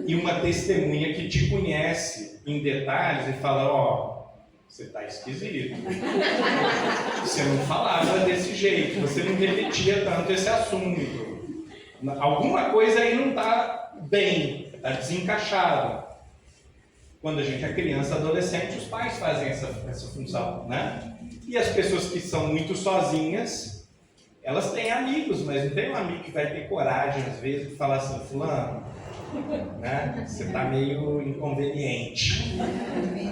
Speaker 4: E uma testemunha que te conhece em detalhes e fala, ó, você está esquisito. Você não falava desse jeito, você não repetia tanto esse assunto. Alguma coisa aí não está bem, está desencaixado. Quando a gente é criança, adolescente, os pais fazem essa função, né? E as pessoas que são muito sozinhas, elas têm amigos, mas não tem um amigo que vai ter coragem, às vezes, de falar assim, fulano, né? Você está meio inconveniente,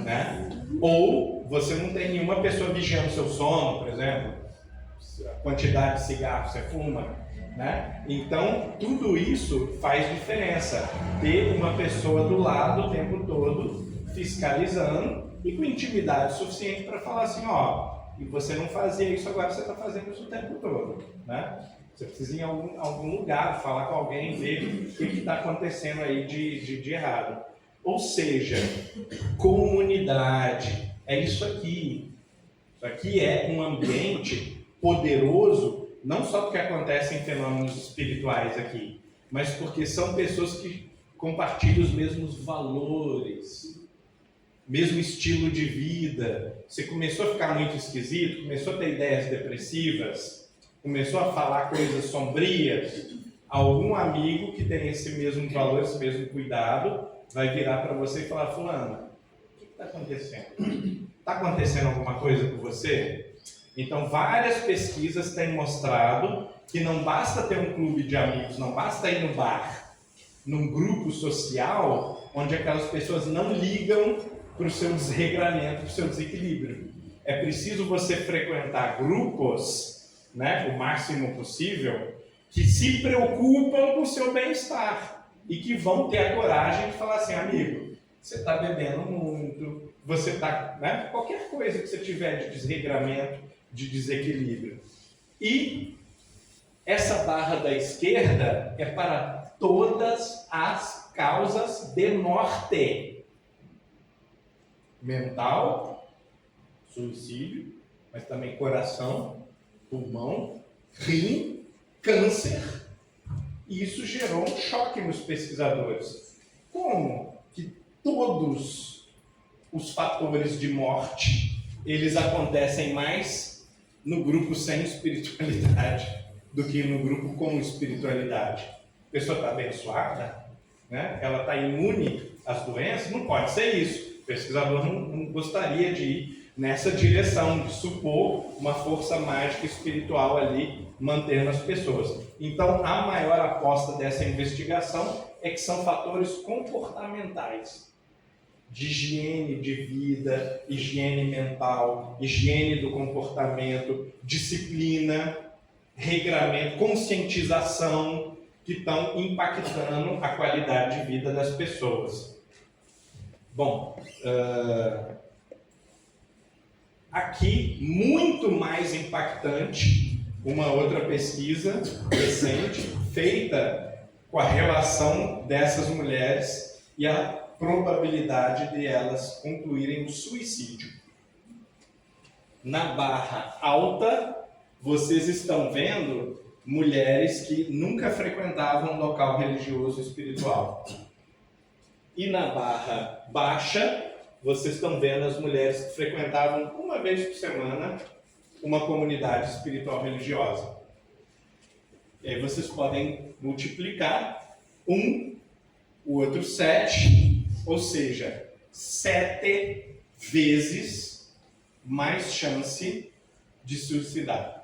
Speaker 4: né? Ou você não tem nenhuma pessoa vigiando o seu sono, por exemplo, a quantidade de cigarro você fuma, né? Então, tudo isso faz diferença. Ter uma pessoa do lado o tempo todo, fiscalizando e com intimidade suficiente para falar assim, ó, e você não fazia isso, agora você está fazendo isso o tempo todo, né? Você precisa ir em algum lugar, falar com alguém, ver o que está acontecendo aí de errado. Ou seja, comunidade, é isso aqui. Isso aqui é um ambiente poderoso, não só porque acontecem fenômenos espirituais aqui, mas porque são pessoas que compartilham os mesmos valores, mesmo estilo de vida. Você começou a ficar muito esquisito, começou a ter ideias depressivas, começou a falar coisas sombrias, algum amigo que tem esse mesmo valor, esse mesmo cuidado, vai virar para você e falar, fulano, o que está acontecendo? Está acontecendo alguma coisa com você? Então, várias pesquisas têm mostrado que não basta ter um clube de amigos, não basta ir no bar, num grupo social, onde aquelas pessoas não ligam para o seu desregramento, para o seu desequilíbrio. É preciso você frequentar grupos, né, o máximo possível, que se preocupam com o seu bem-estar e que vão ter a coragem de falar assim, amigo, você está bebendo muito, você está, né, qualquer coisa que você tiver de desregramento, de desequilíbrio. E essa barra da esquerda é para todas as causas de morte. Mental, suicídio, mas também coração, pulmão, rim, câncer. E isso gerou um choque nos pesquisadores. Como que todos os fatores de morte, eles acontecem mais no grupo sem espiritualidade do que no grupo com espiritualidade? A pessoa está abençoada, né? Ela está imune às doenças? Não pode ser isso. O pesquisador não gostaria de ir nessa direção de supor uma força mágica espiritual ali, mantendo as pessoas. Então, a maior aposta dessa investigação é que são fatores comportamentais, de higiene de vida, higiene mental, higiene do comportamento, disciplina, regramento, conscientização, que estão impactando a qualidade de vida das pessoas. Bom, aqui, muito mais impactante, uma outra pesquisa recente, feita com a relação dessas mulheres e a probabilidade de elas concluírem o suicídio. Na barra alta, vocês estão vendo mulheres que nunca frequentavam um local religioso espiritual. E na barra baixa, vocês estão vendo as mulheres que frequentavam uma vez por semana uma comunidade espiritual religiosa. E aí vocês podem multiplicar o outro 7, ou seja, 7 vezes mais chance de suicidar.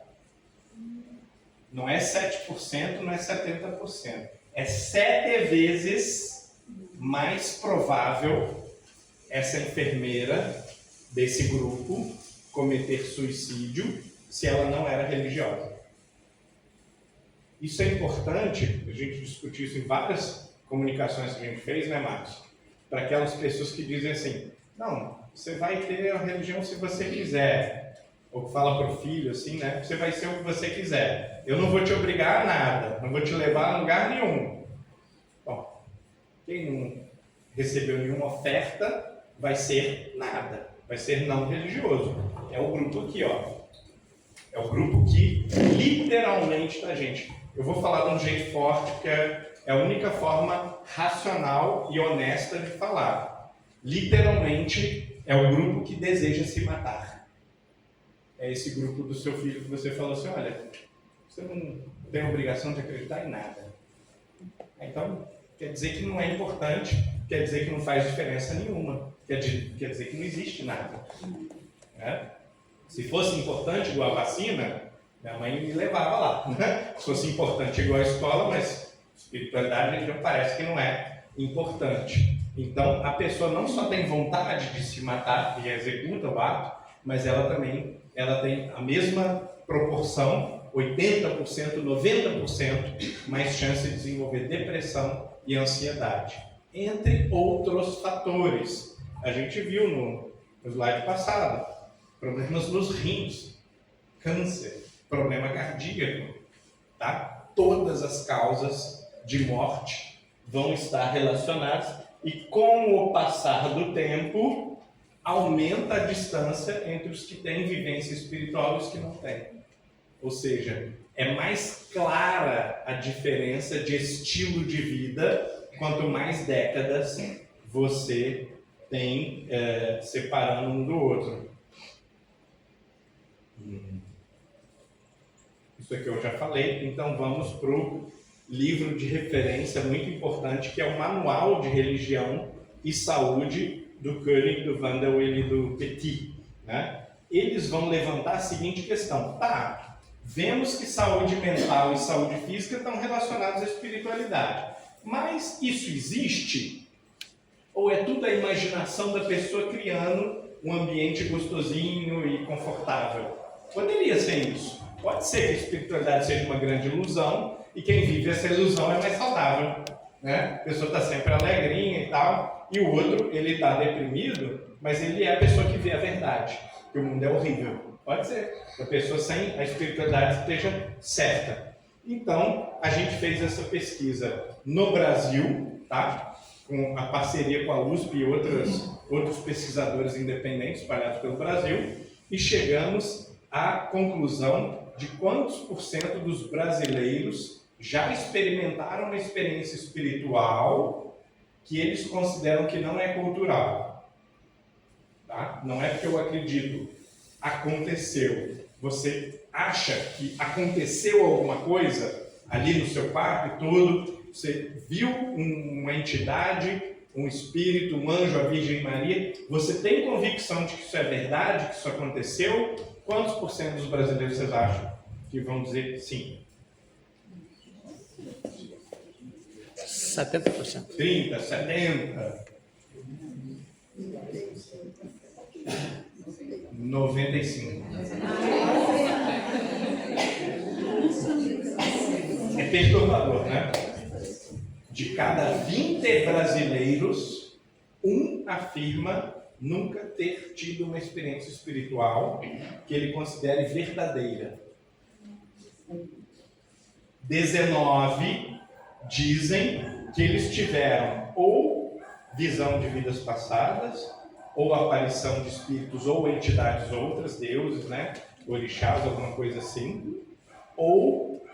Speaker 4: Não é 7%, não é 70%. É 7 vezes mais provável essa enfermeira desse grupo cometer suicídio se ela não era religiosa. Isso é importante, a gente discutiu isso em várias comunicações que a gente fez, né, Marcos? Para aquelas pessoas que dizem assim, não, você vai ter a religião se você quiser. Ou fala para o filho assim, né? Você vai ser o que você quiser. Eu não vou te obrigar a nada, não vou te levar a lugar nenhum. Bom, quem não recebeu nenhuma oferta vai ser nada, vai ser não religioso. É o grupo aqui, ó. É o grupo que literalmente tá, gente. Eu vou falar de um jeito forte, porque é a única forma racional e honesta de falar. Literalmente é o grupo que deseja se matar. É esse grupo do seu filho que você falou assim, olha, você não tem obrigação de acreditar em nada. Então, quer dizer que não é importante, quer dizer que não faz diferença nenhuma, quer dizer que não existe nada. Né? Se fosse importante igual a vacina, minha mãe me levava lá. Né? Se fosse importante igual a escola, mas espiritualidade já parece que não é importante. Então, a pessoa não só tem vontade de se matar e executa o ato, mas ela também tem a mesma proporção, 80%, 90% mais chance de desenvolver depressão e ansiedade, entre outros fatores. A gente viu no slide passado, problemas nos rins, câncer, problema cardíaco, tá? Todas as causas de morte vão estar relacionadas e com o passar do tempo aumenta a distância entre os que têm vivência espiritual e os que não têm. Ou seja, é mais clara a diferença de estilo de vida quanto mais décadas você tem separando um do outro. Isso aqui eu já falei, então vamos para o livro de referência muito importante, que é o Manual de Religião e Saúde do Koenig, do Vanderweel e do Petit. Né? Eles vão levantar a seguinte questão. Tá, vemos que saúde mental e saúde física estão relacionados à espiritualidade. Mas isso existe? Ou é tudo a imaginação da pessoa criando um ambiente gostosinho e confortável? Poderia ser isso. Pode ser que a espiritualidade seja uma grande ilusão e quem vive essa ilusão é mais saudável. Né? A pessoa está sempre alegrinha e tal, e o outro, ele está deprimido, mas ele é a pessoa que vê a verdade, que o mundo é horrível. Pode ser que a pessoa sem a espiritualidade esteja certa. Então, a gente fez essa pesquisa no Brasil, tá? Com a parceria com a USP e outros pesquisadores independentes espalhados pelo Brasil, e chegamos à conclusão de quantos % dos brasileiros já experimentaram uma experiência espiritual que eles consideram que não é cultural. Tá? Não é porque eu acredito, aconteceu. Você acha que aconteceu alguma coisa ali no seu quarto e tudo, você viu uma entidade, um espírito, um anjo, a Virgem Maria. Você tem convicção de que isso é verdade, que isso aconteceu? Quantos por cento dos brasileiros vocês acham que vão dizer sim?
Speaker 3: 70%.
Speaker 4: 30, 70, 95. É perturbador, né? De cada 20 brasileiros, um afirma nunca ter tido uma experiência espiritual que ele considere verdadeira. 19 dizem que eles tiveram ou visão de vidas passadas, ou aparição de espíritos ou entidades outras, deuses, né? Orixás, alguma coisa assim, ou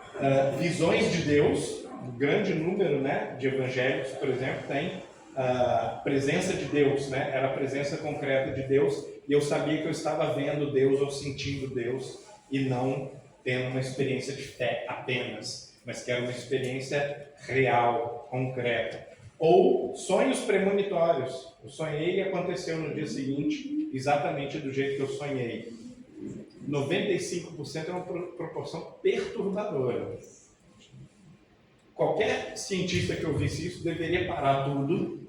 Speaker 4: visões de Deus. Um grande número, né, de evangélicos, por exemplo, tem a presença de Deus, né? Era a presença concreta de Deus, e eu sabia que eu estava vendo Deus ou sentindo Deus, e não tendo uma experiência de fé apenas, mas que era uma experiência real, concreta. Ou sonhos premonitórios. Eu sonhei e aconteceu no dia seguinte, exatamente do jeito que eu sonhei. 95% é uma proporção perturbadora. Qualquer cientista que ouvisse isso deveria parar tudo,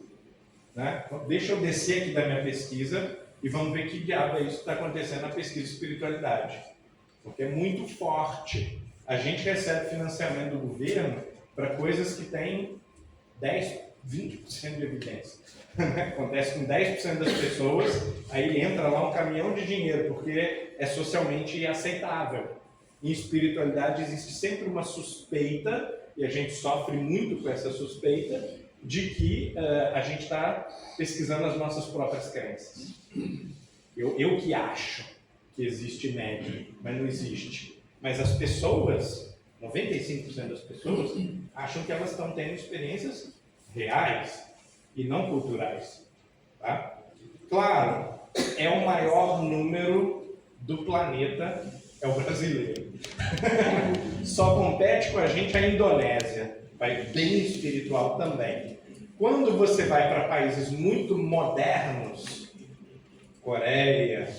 Speaker 4: né? Deixa eu descer aqui da minha pesquisa e vamos ver que diabo é isso que está acontecendo na pesquisa de espiritualidade. Porque é muito forte. A gente recebe financiamento do governo para coisas que têm 10, 20% de evidência. Acontece com 10% das pessoas, aí entra lá um caminhão de dinheiro, porque é socialmente aceitável. Em espiritualidade existe sempre uma suspeita, e a gente sofre muito com essa suspeita, de que a gente está pesquisando as nossas próprias crenças. Eu que acho que existe médium, mas não existe. Mas as pessoas, 95% das pessoas, acham que elas estão tendo experiências reais e não culturais. Tá? Claro, é o maior número do planeta, é o brasileiro. Só compete com a gente a Indonésia, vai bem espiritual também. Quando você vai para países muito modernos, Coreia,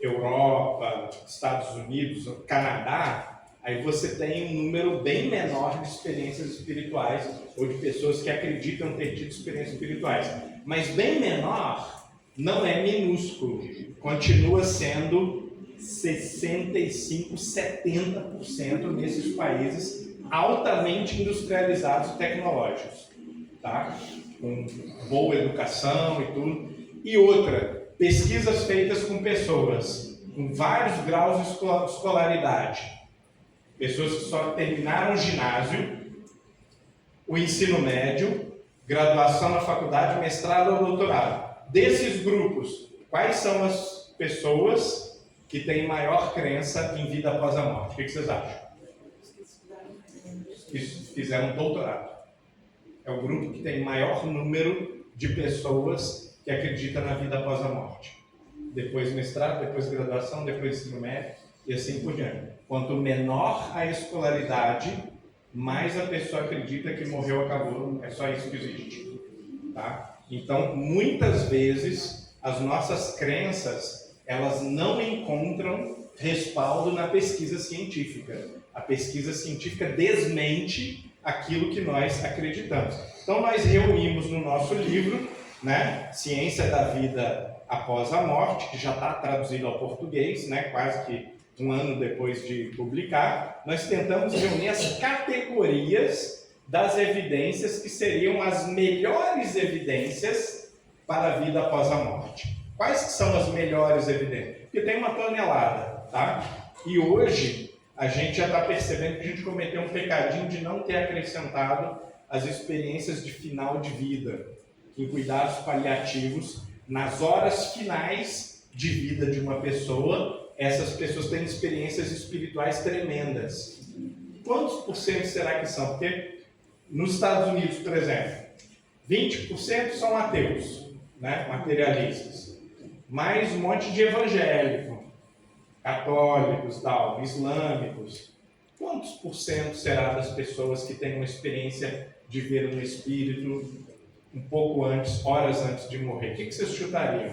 Speaker 4: Europa, Estados Unidos, Canadá, aí você tem um número bem menor de experiências espirituais ou de pessoas que acreditam ter tido experiências espirituais. Mas bem menor não é minúsculo, continua sendo 65%, 70% nesses países altamente industrializados e tecnológicos, tá? Com boa educação e tudo. E outra, pesquisas feitas com pessoas com vários graus de escolaridade, pessoas que só terminaram o ginásio, o ensino médio, graduação na faculdade, mestrado ou doutorado. Desses grupos, quais são as pessoas que têm maior crença em vida após a morte? O que vocês acham? Que fizeram doutorado. É o grupo que tem maior número de pessoas que acreditam na vida após a morte. Depois mestrado, depois graduação, depois ensino médio e assim por diante. Quanto menor a escolaridade, mais a pessoa acredita que morreu, acabou, é só isso que existe. Tá? Então, muitas vezes, as nossas crenças, elas não encontram respaldo na pesquisa científica. A pesquisa científica desmente aquilo que nós acreditamos. Então, nós reunimos no nosso livro, né, Ciência da Vida Após a Morte, que já está traduzido ao português, né, quase que um ano depois de publicar. Nós tentamos reunir as categorias das evidências que seriam as melhores evidências para a vida após a morte. Quais que são as melhores evidências? Porque tem uma tonelada, tá? E hoje a gente já está percebendo que a gente cometeu um pecadinho de não ter acrescentado as experiências de final de vida, em cuidados paliativos, nas horas finais de vida de uma pessoa. Essas pessoas têm experiências espirituais tremendas. Quantos por cento será que são? Porque nos Estados Unidos, por exemplo, 20% são ateus, né, materialistas, mais um monte de evangélico, católicos, tal, islâmicos. Quantos por cento será das pessoas que têm uma experiência de ver um espírito um pouco antes, horas antes de morrer, o que vocês chutariam?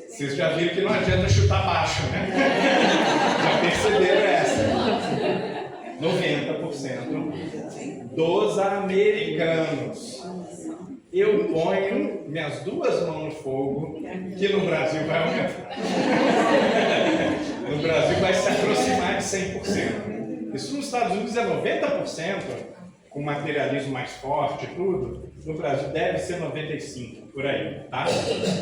Speaker 4: Vocês já viram que não adianta chutar baixo, né? Já perceberam essa? 90% dos americanos. Eu ponho minhas duas mãos no fogo, que no Brasil vai aumentar. No Brasil vai se aproximar de 100%. Isso nos Estados Unidos é 90%, com materialismo mais forte e tudo. No Brasil deve ser 95%, por aí, tá?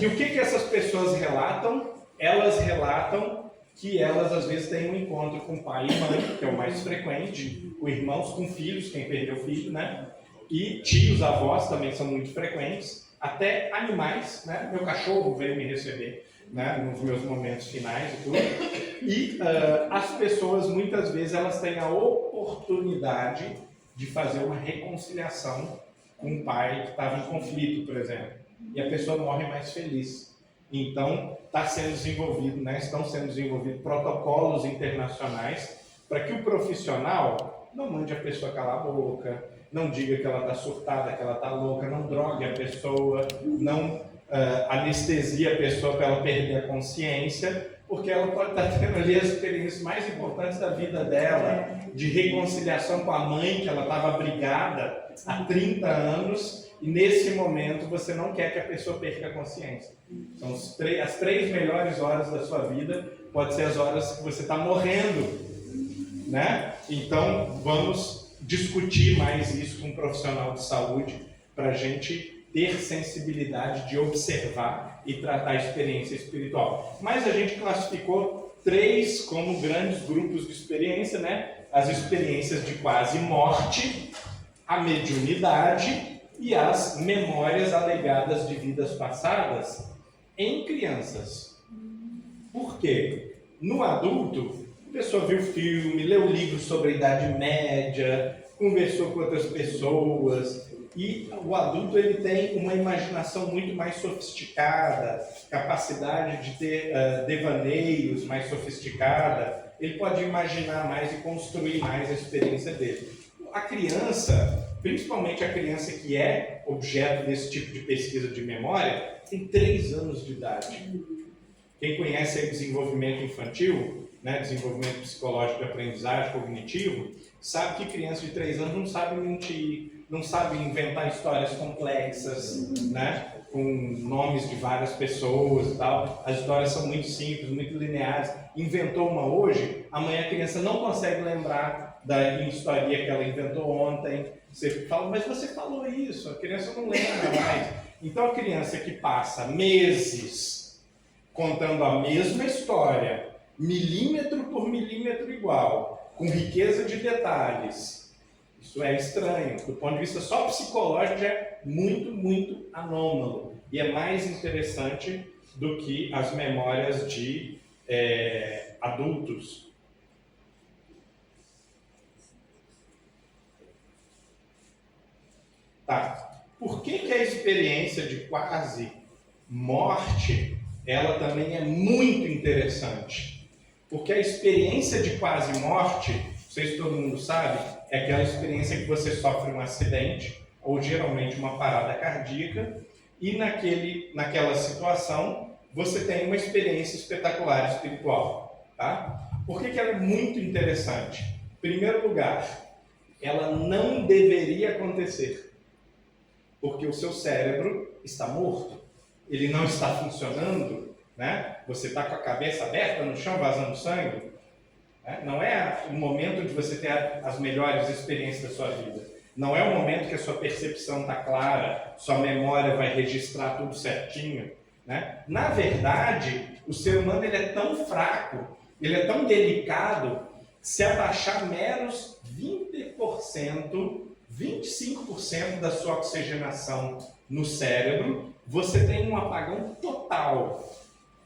Speaker 4: E o que essas pessoas relatam? Elas relatam que elas às vezes têm um encontro com pai e mãe, que é o mais frequente, com irmãos, com filhos, quem perdeu filho, né? E tios, avós também são muito frequentes, até animais, né? Meu cachorro veio me receber, né? Nos meus momentos finais e tudo. E as pessoas, muitas vezes, elas têm a oportunidade de fazer uma reconciliação com um pai que estava em conflito, por exemplo. E a pessoa morre mais feliz. Então, está sendo desenvolvido, né? Estão sendo desenvolvidos protocolos internacionais para que o profissional não mande a pessoa calar a boca, não diga que ela está surtada, que ela está louca, não drogue a pessoa, não anestesie a pessoa para ela perder a consciência, porque ela pode estar tendo ali as experiências mais importantes da vida dela, de reconciliação com a mãe, que ela estava brigada há 30 anos, e nesse momento você não quer que a pessoa perca a consciência. São as 3 melhores horas da sua vida, pode ser as horas que você está morrendo, né? Então, vamos discutir mais isso com um profissional de saúde para a gente ter sensibilidade de observar e tratar a experiência espiritual. Mas a gente classificou 3 como grandes grupos de experiência, né? As experiências de quase morte, a mediunidade e as memórias alegadas de vidas passadas em crianças. Por quê? No adulto, a pessoa viu filme, leu livros sobre a Idade Média, conversou com outras pessoas, e o adulto ele tem uma imaginação muito mais sofisticada, capacidade de ter devaneios mais sofisticada, ele pode imaginar mais e construir mais a experiência dele. A criança, principalmente a criança que é objeto desse tipo de pesquisa de memória, tem 3 anos de idade. Quem conhece aí desenvolvimento infantil, né, desenvolvimento psicológico de aprendizagem cognitivo, sabe que crianças de 3 anos não sabem mentir, não sabem inventar histórias complexas, né, com nomes de várias pessoas e tal. As histórias são muito simples, muito lineares. Inventou uma hoje, amanhã a criança não consegue lembrar da história que ela inventou ontem. Você fala, mas você falou isso, a criança não lembra mais. Então a criança que passa meses contando a mesma história, milímetro por milímetro igual, com riqueza de detalhes, isso é estranho. Do ponto de vista só psicológico, já é muito, muito anômalo. E é mais interessante do que as memórias de adultos. Tá. Por que a experiência de quase morte ela também é muito interessante? Porque a experiência de quase morte, não sei se todo mundo sabe, é aquela experiência que você sofre um acidente, ou geralmente uma parada cardíaca, e naquela situação você tem uma experiência espetacular espiritual. Tá? Por que ela é muito interessante? Em primeiro lugar, ela não deveria acontecer, porque o seu cérebro está morto. Ele não está funcionando, né? Você está com a cabeça aberta no chão, vazando sangue. Né? Não é o momento de você ter as melhores experiências da sua vida. Não é o momento que a sua percepção está clara, sua memória vai registrar tudo certinho. Né? Na verdade, o ser humano ele é tão fraco, ele é tão delicado, que se abaixar meros 20%, 25% da sua oxigenação no cérebro, você tem um apagão total.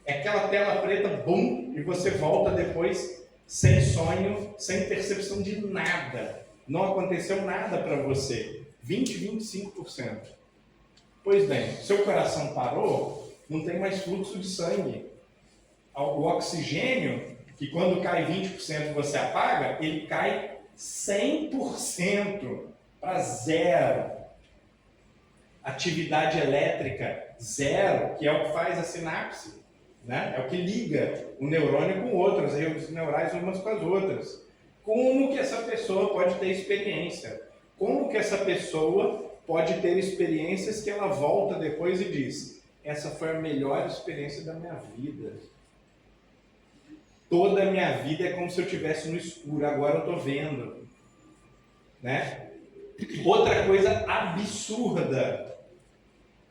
Speaker 4: É aquela tela preta, bum, e você volta depois sem sonho, sem percepção de nada. Não aconteceu nada para você. 20-25%. Pois bem, seu coração parou, não tem mais fluxo de sangue. O oxigênio, que quando cai 20% você apaga, ele cai 100% para zero. Atividade elétrica zero, que é o que faz a sinapse, né? É o que liga um neurônio com outras, as redes neurais umas com as outras. Como que essa pessoa pode ter experiência? Como que essa pessoa pode ter experiências que ela volta depois e diz: essa foi a melhor experiência da minha vida. Toda a minha vida é como se eu estivesse no escuro, agora eu estou vendo. Né? Outra coisa absurda,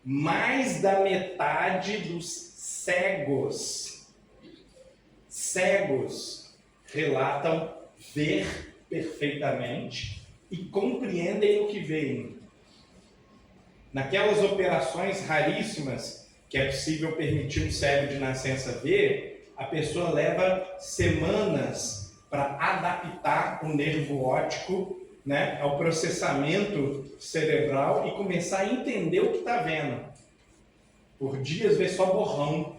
Speaker 4: mais da metade dos cegos relatam ver perfeitamente e compreendem o que veem. Naquelas operações raríssimas que é possível permitir um cego de nascença ver, a pessoa leva semanas para adaptar o nervo óptico, né, ao processamento cerebral e começar a entender o que está vendo. Por dias vê só borrão.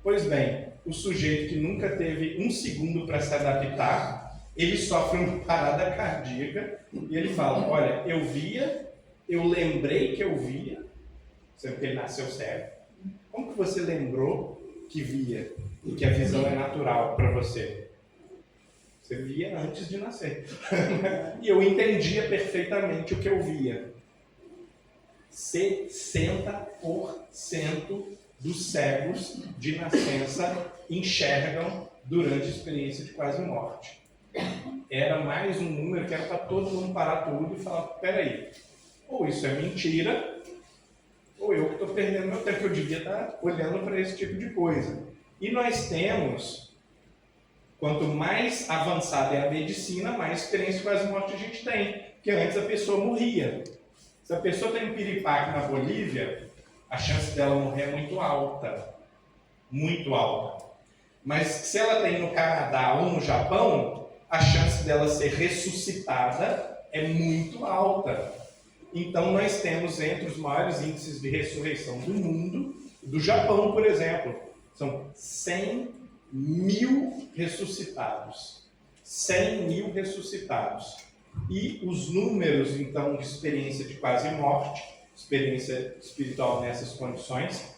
Speaker 4: Pois bem, o sujeito que nunca teve um segundo para se adaptar, ele sofre uma parada cardíaca e ele fala: olha, eu via, eu lembrei que eu via, sendo que ele nasceu cego. Como que você lembrou que via e que a visão é natural para você? Você via antes de nascer. E eu entendia perfeitamente o que eu via. 60% dos cegos de nascença enxergam durante a experiência de quase morte. Era mais um número que era para todo mundo parar tudo e falar: peraí, ou isso é mentira, ou eu que estou perdendo meu tempo, eu devia estar olhando para esse tipo de coisa. E nós temos, quanto mais avançada é a medicina, mais experiência de quase morte a gente tem. Porque antes a pessoa morria. Se a pessoa tem um piripaque na Bolívia, a chance dela morrer é muito alta. Muito alta. Mas se ela tem no Canadá ou no Japão, a chance dela ser ressuscitada é muito alta. Então nós temos entre os maiores índices de ressurreição do mundo, do Japão, por exemplo. São 100 mil ressuscitados. 100 mil ressuscitados. E os números, então, de experiência de quase morte, experiência espiritual nessas condições,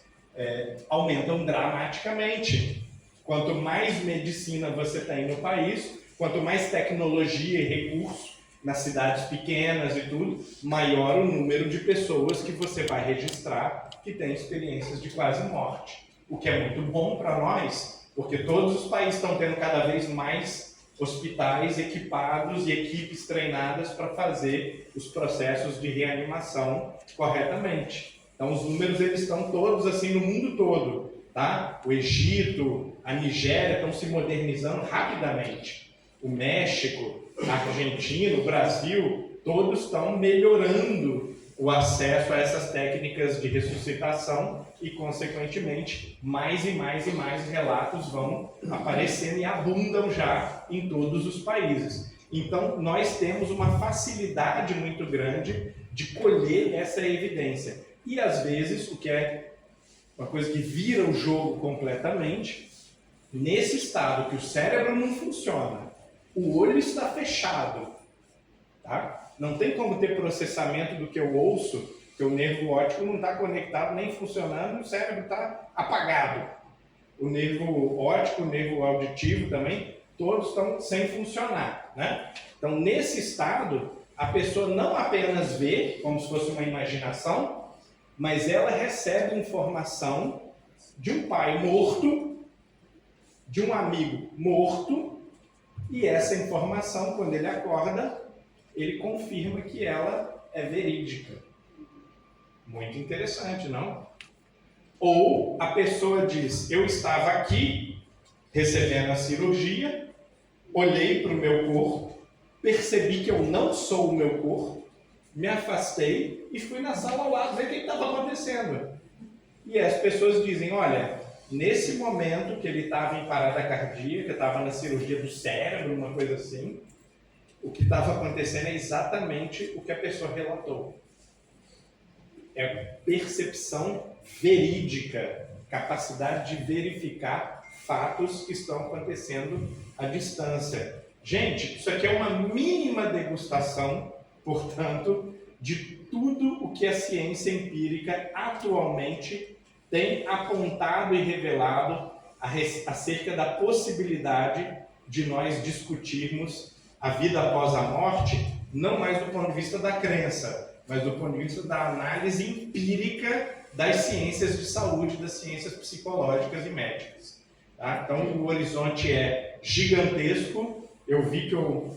Speaker 4: aumentam dramaticamente. Quanto mais medicina você tem no país, quanto mais tecnologia e recurso nas cidades pequenas e tudo, maior o número de pessoas que você vai registrar que têm experiências de quase morte. O que é muito bom para nós, porque todos os países estão tendo cada vez mais hospitais equipados e equipes treinadas para fazer os processos de reanimação corretamente. Então os números eles estão todos assim no mundo todo, tá? O Egito, a Nigéria estão se modernizando rapidamente. O México, a Argentina, o Brasil, todos estão melhorando o acesso a essas técnicas de ressuscitação e, consequentemente, mais e mais e mais relatos vão aparecendo e abundam já em todos os países. Então, nós temos uma facilidade muito grande de colher essa evidência. E, às vezes, o que é uma coisa que vira o jogo completamente, nesse estado que o cérebro não funciona, o olho está fechado, tá? Não tem como ter processamento do que eu ouço, porque o nervo óptico não está conectado nem funcionando, o cérebro está apagado. O nervo óptico, o nervo auditivo também, todos estão sem funcionar, né? Então, nesse estado, a pessoa não apenas vê, como se fosse uma imaginação, mas ela recebe informação de um pai morto, de um amigo morto, e essa informação, quando ele acorda, ele confirma que ela é verídica. Muito interessante, não? Ou a pessoa diz: eu estava aqui, recebendo a cirurgia, olhei para o meu corpo, percebi que eu não sou o meu corpo, me afastei e fui na sala ao lado ver o que estava acontecendo. E as pessoas dizem: olha, nesse momento que ele estava em parada cardíaca, estava na cirurgia do cérebro, uma coisa assim, o que estava acontecendo é exatamente o que a pessoa relatou. É percepção verídica, capacidade de verificar fatos que estão acontecendo à distância. Gente, isso aqui é uma mínima degustação, portanto, de tudo o que a ciência empírica atualmente tem apontado e revelado acerca da possibilidade de nós discutirmos a vida após a morte, não mais do ponto de vista da crença, mas do ponto de vista da análise empírica das ciências de saúde, das ciências psicológicas e médicas. Tá? Então, o horizonte é gigantesco. Eu vi que eu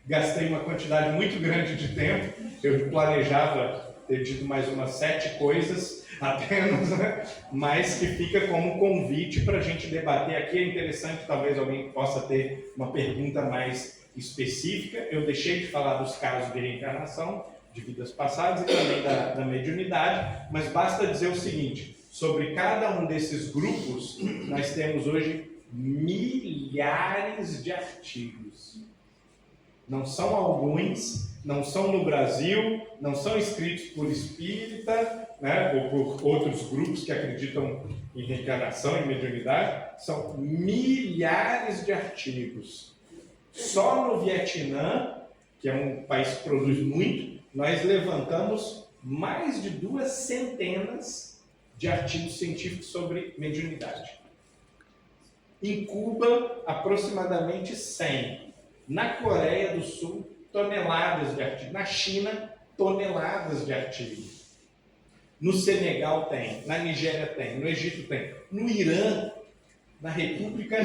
Speaker 4: gastei uma quantidade muito grande de tempo. Eu planejava ter tido mais umas 7 coisas apenas, né? Mas que fica como convite para a gente debater aqui. É interessante, talvez alguém possa ter uma pergunta mais específica. Eu deixei de falar dos casos de reencarnação, de vidas passadas e também da mediunidade, mas basta dizer o seguinte: sobre cada um desses grupos, nós temos hoje milhares de artigos. Não são alguns, não são no Brasil, não são escritos por espírita, né, ou por outros grupos que acreditam em reencarnação e mediunidade. São milhares de artigos. Só no Vietnã, que é um país que produz muito, nós levantamos mais de 200 de artigos científicos sobre mediunidade. Em Cuba, aproximadamente 100. Na Coreia do Sul, toneladas de artigos. Na China, toneladas de artigos. No Senegal tem, na Nigéria tem, no Egito tem. No Irã, na República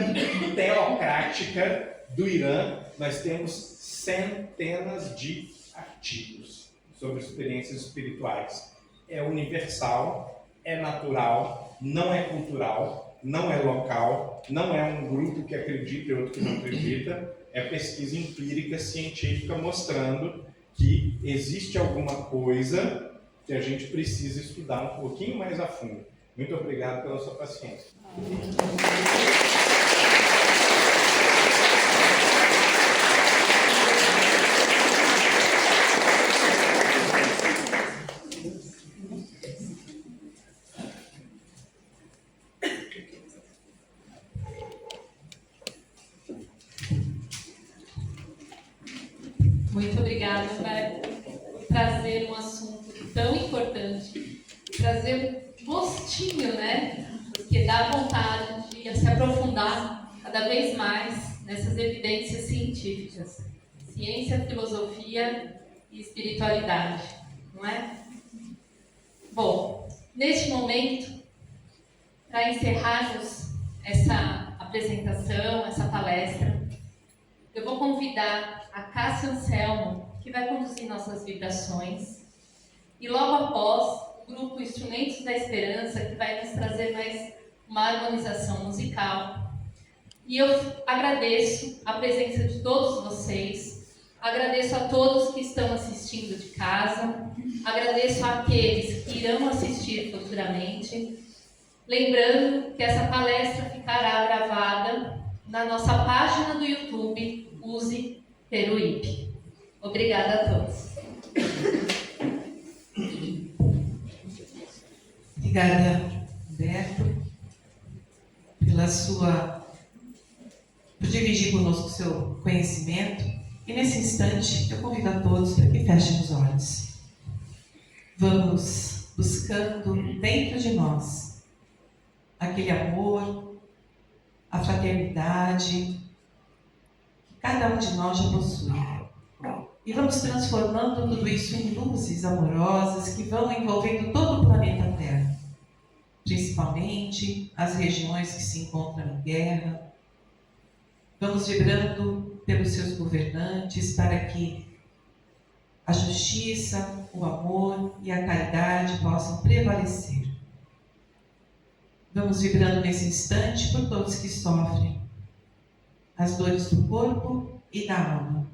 Speaker 4: Teocrática do Irã, nós temos centenas de artigos sobre experiências espirituais. É universal, é natural, não é cultural, não é local, não é um grupo que acredita e outro que não acredita. É pesquisa empírica, científica, mostrando que existe alguma coisa que a gente precisa estudar um pouquinho mais a fundo. Muito obrigado pela sua paciência.
Speaker 1: Muito obrigada, por trazer um assunto tão importante, trazer um gostinho, né? Porque dá vontade de se aprofundar cada vez mais nessas evidências científicas. Ciência, filosofia e espiritualidade, não é? Bom, neste momento, para encerrarmos essa apresentação, essa palestra, eu vou convidar a Cássia Anselmo, que vai conduzir nossas vibrações, e logo após, o grupo Instrumentos da Esperança, que vai nos trazer mais uma harmonização musical. E eu agradeço a presença de todos vocês, agradeço a todos que estão assistindo de casa, agradeço àqueles que irão assistir futuramente, lembrando que essa palestra ficará gravada na nossa página do YouTube, Use Peruíbe. Obrigada a todos.
Speaker 3: Obrigada, Humberto, por dividir conosco o seu conhecimento. E nesse instante, eu convido a todos para que fechem os olhos. Vamos buscando dentro de nós aquele amor, a fraternidade que cada um de nós já possui. E vamos transformando tudo isso em luzes amorosas que vão envolvendo todo o planeta Terra, principalmente as regiões que se encontram em guerra. Vamos vibrando pelos seus governantes para que a justiça, o amor e a caridade possam prevalecer. Vamos vibrando nesse instante por todos que sofrem as dores do corpo e da alma.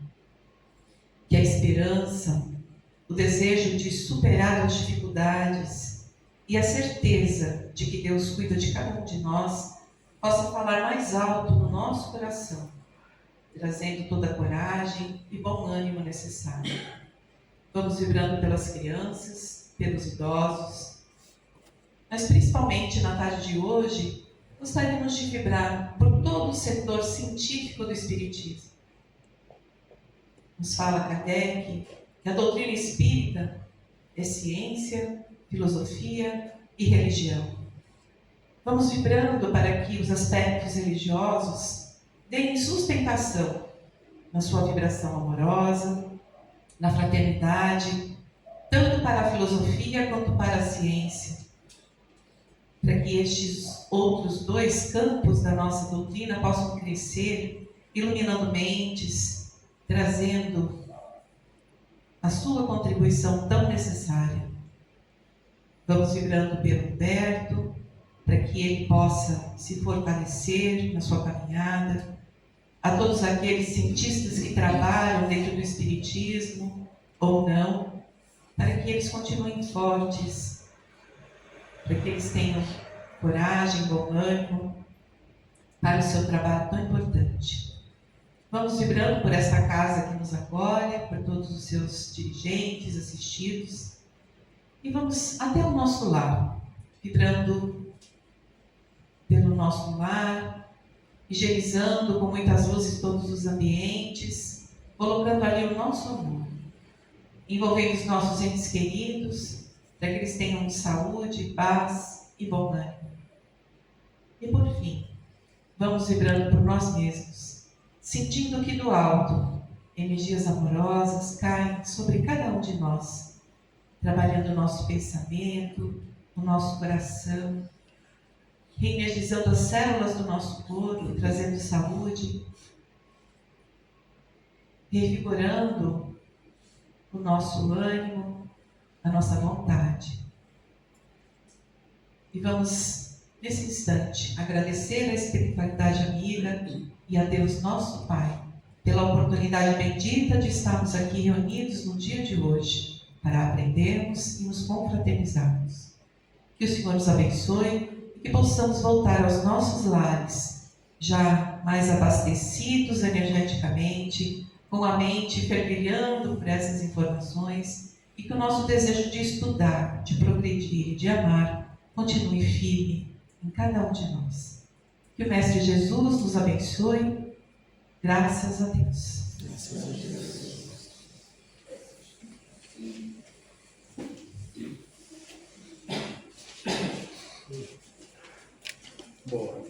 Speaker 3: Que a esperança, o desejo de superar as dificuldades e a certeza de que Deus cuida de cada um de nós possa falar mais alto no nosso coração, trazendo toda a coragem e bom ânimo necessário. Vamos vibrando pelas crianças, pelos idosos, mas principalmente na tarde de hoje, gostaríamos de vibrar por todo o setor científico do Espiritismo, nos fala Kardec que a doutrina espírita é ciência, filosofia e religião. Vamos vibrando para que os aspectos religiosos deem sustentação na sua vibração amorosa, na fraternidade, tanto para a filosofia quanto para a ciência, para que estes outros dois campos da nossa doutrina possam crescer, iluminando mentes, trazendo a sua contribuição tão necessária. Vamos vibrando pelo Humberto, para que ele possa se fortalecer na sua caminhada, a todos aqueles cientistas que trabalham dentro do Espiritismo ou não, para que eles continuem fortes, para que eles tenham coragem, bom ânimo para o seu trabalho tão importante. Vamos vibrando por esta casa que nos acolhe, por todos os seus dirigentes, assistidos, e vamos até o nosso lar, vibrando pelo nosso lar, higienizando com muitas luzes todos os ambientes, colocando ali o nosso amor, envolvendo os nossos entes queridos, para que eles tenham saúde, paz e bom ânimo. E por fim, vamos vibrando por nós mesmos, sentindo que do alto, energias amorosas caem sobre cada um de nós, trabalhando o nosso pensamento, o nosso coração, reenergizando as células do nosso corpo, trazendo saúde, revigorando o nosso ânimo, a nossa vontade. E vamos, nesse instante, agradecer a espiritualidade amiga e a Deus nosso Pai, pela oportunidade bendita de estarmos aqui reunidos no dia de hoje, para aprendermos e nos confraternizarmos. Que o Senhor nos abençoe e que possamos voltar aos nossos lares, já mais abastecidos energeticamente, com a mente fervilhando por essas informações, e que o nosso desejo de estudar, de progredir e de amar continue firme em cada um de nós. Que o Mestre Jesus nos abençoe. Graças a Deus.
Speaker 5: Graças a Deus.
Speaker 4: Boa.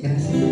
Speaker 3: Graças a Deus.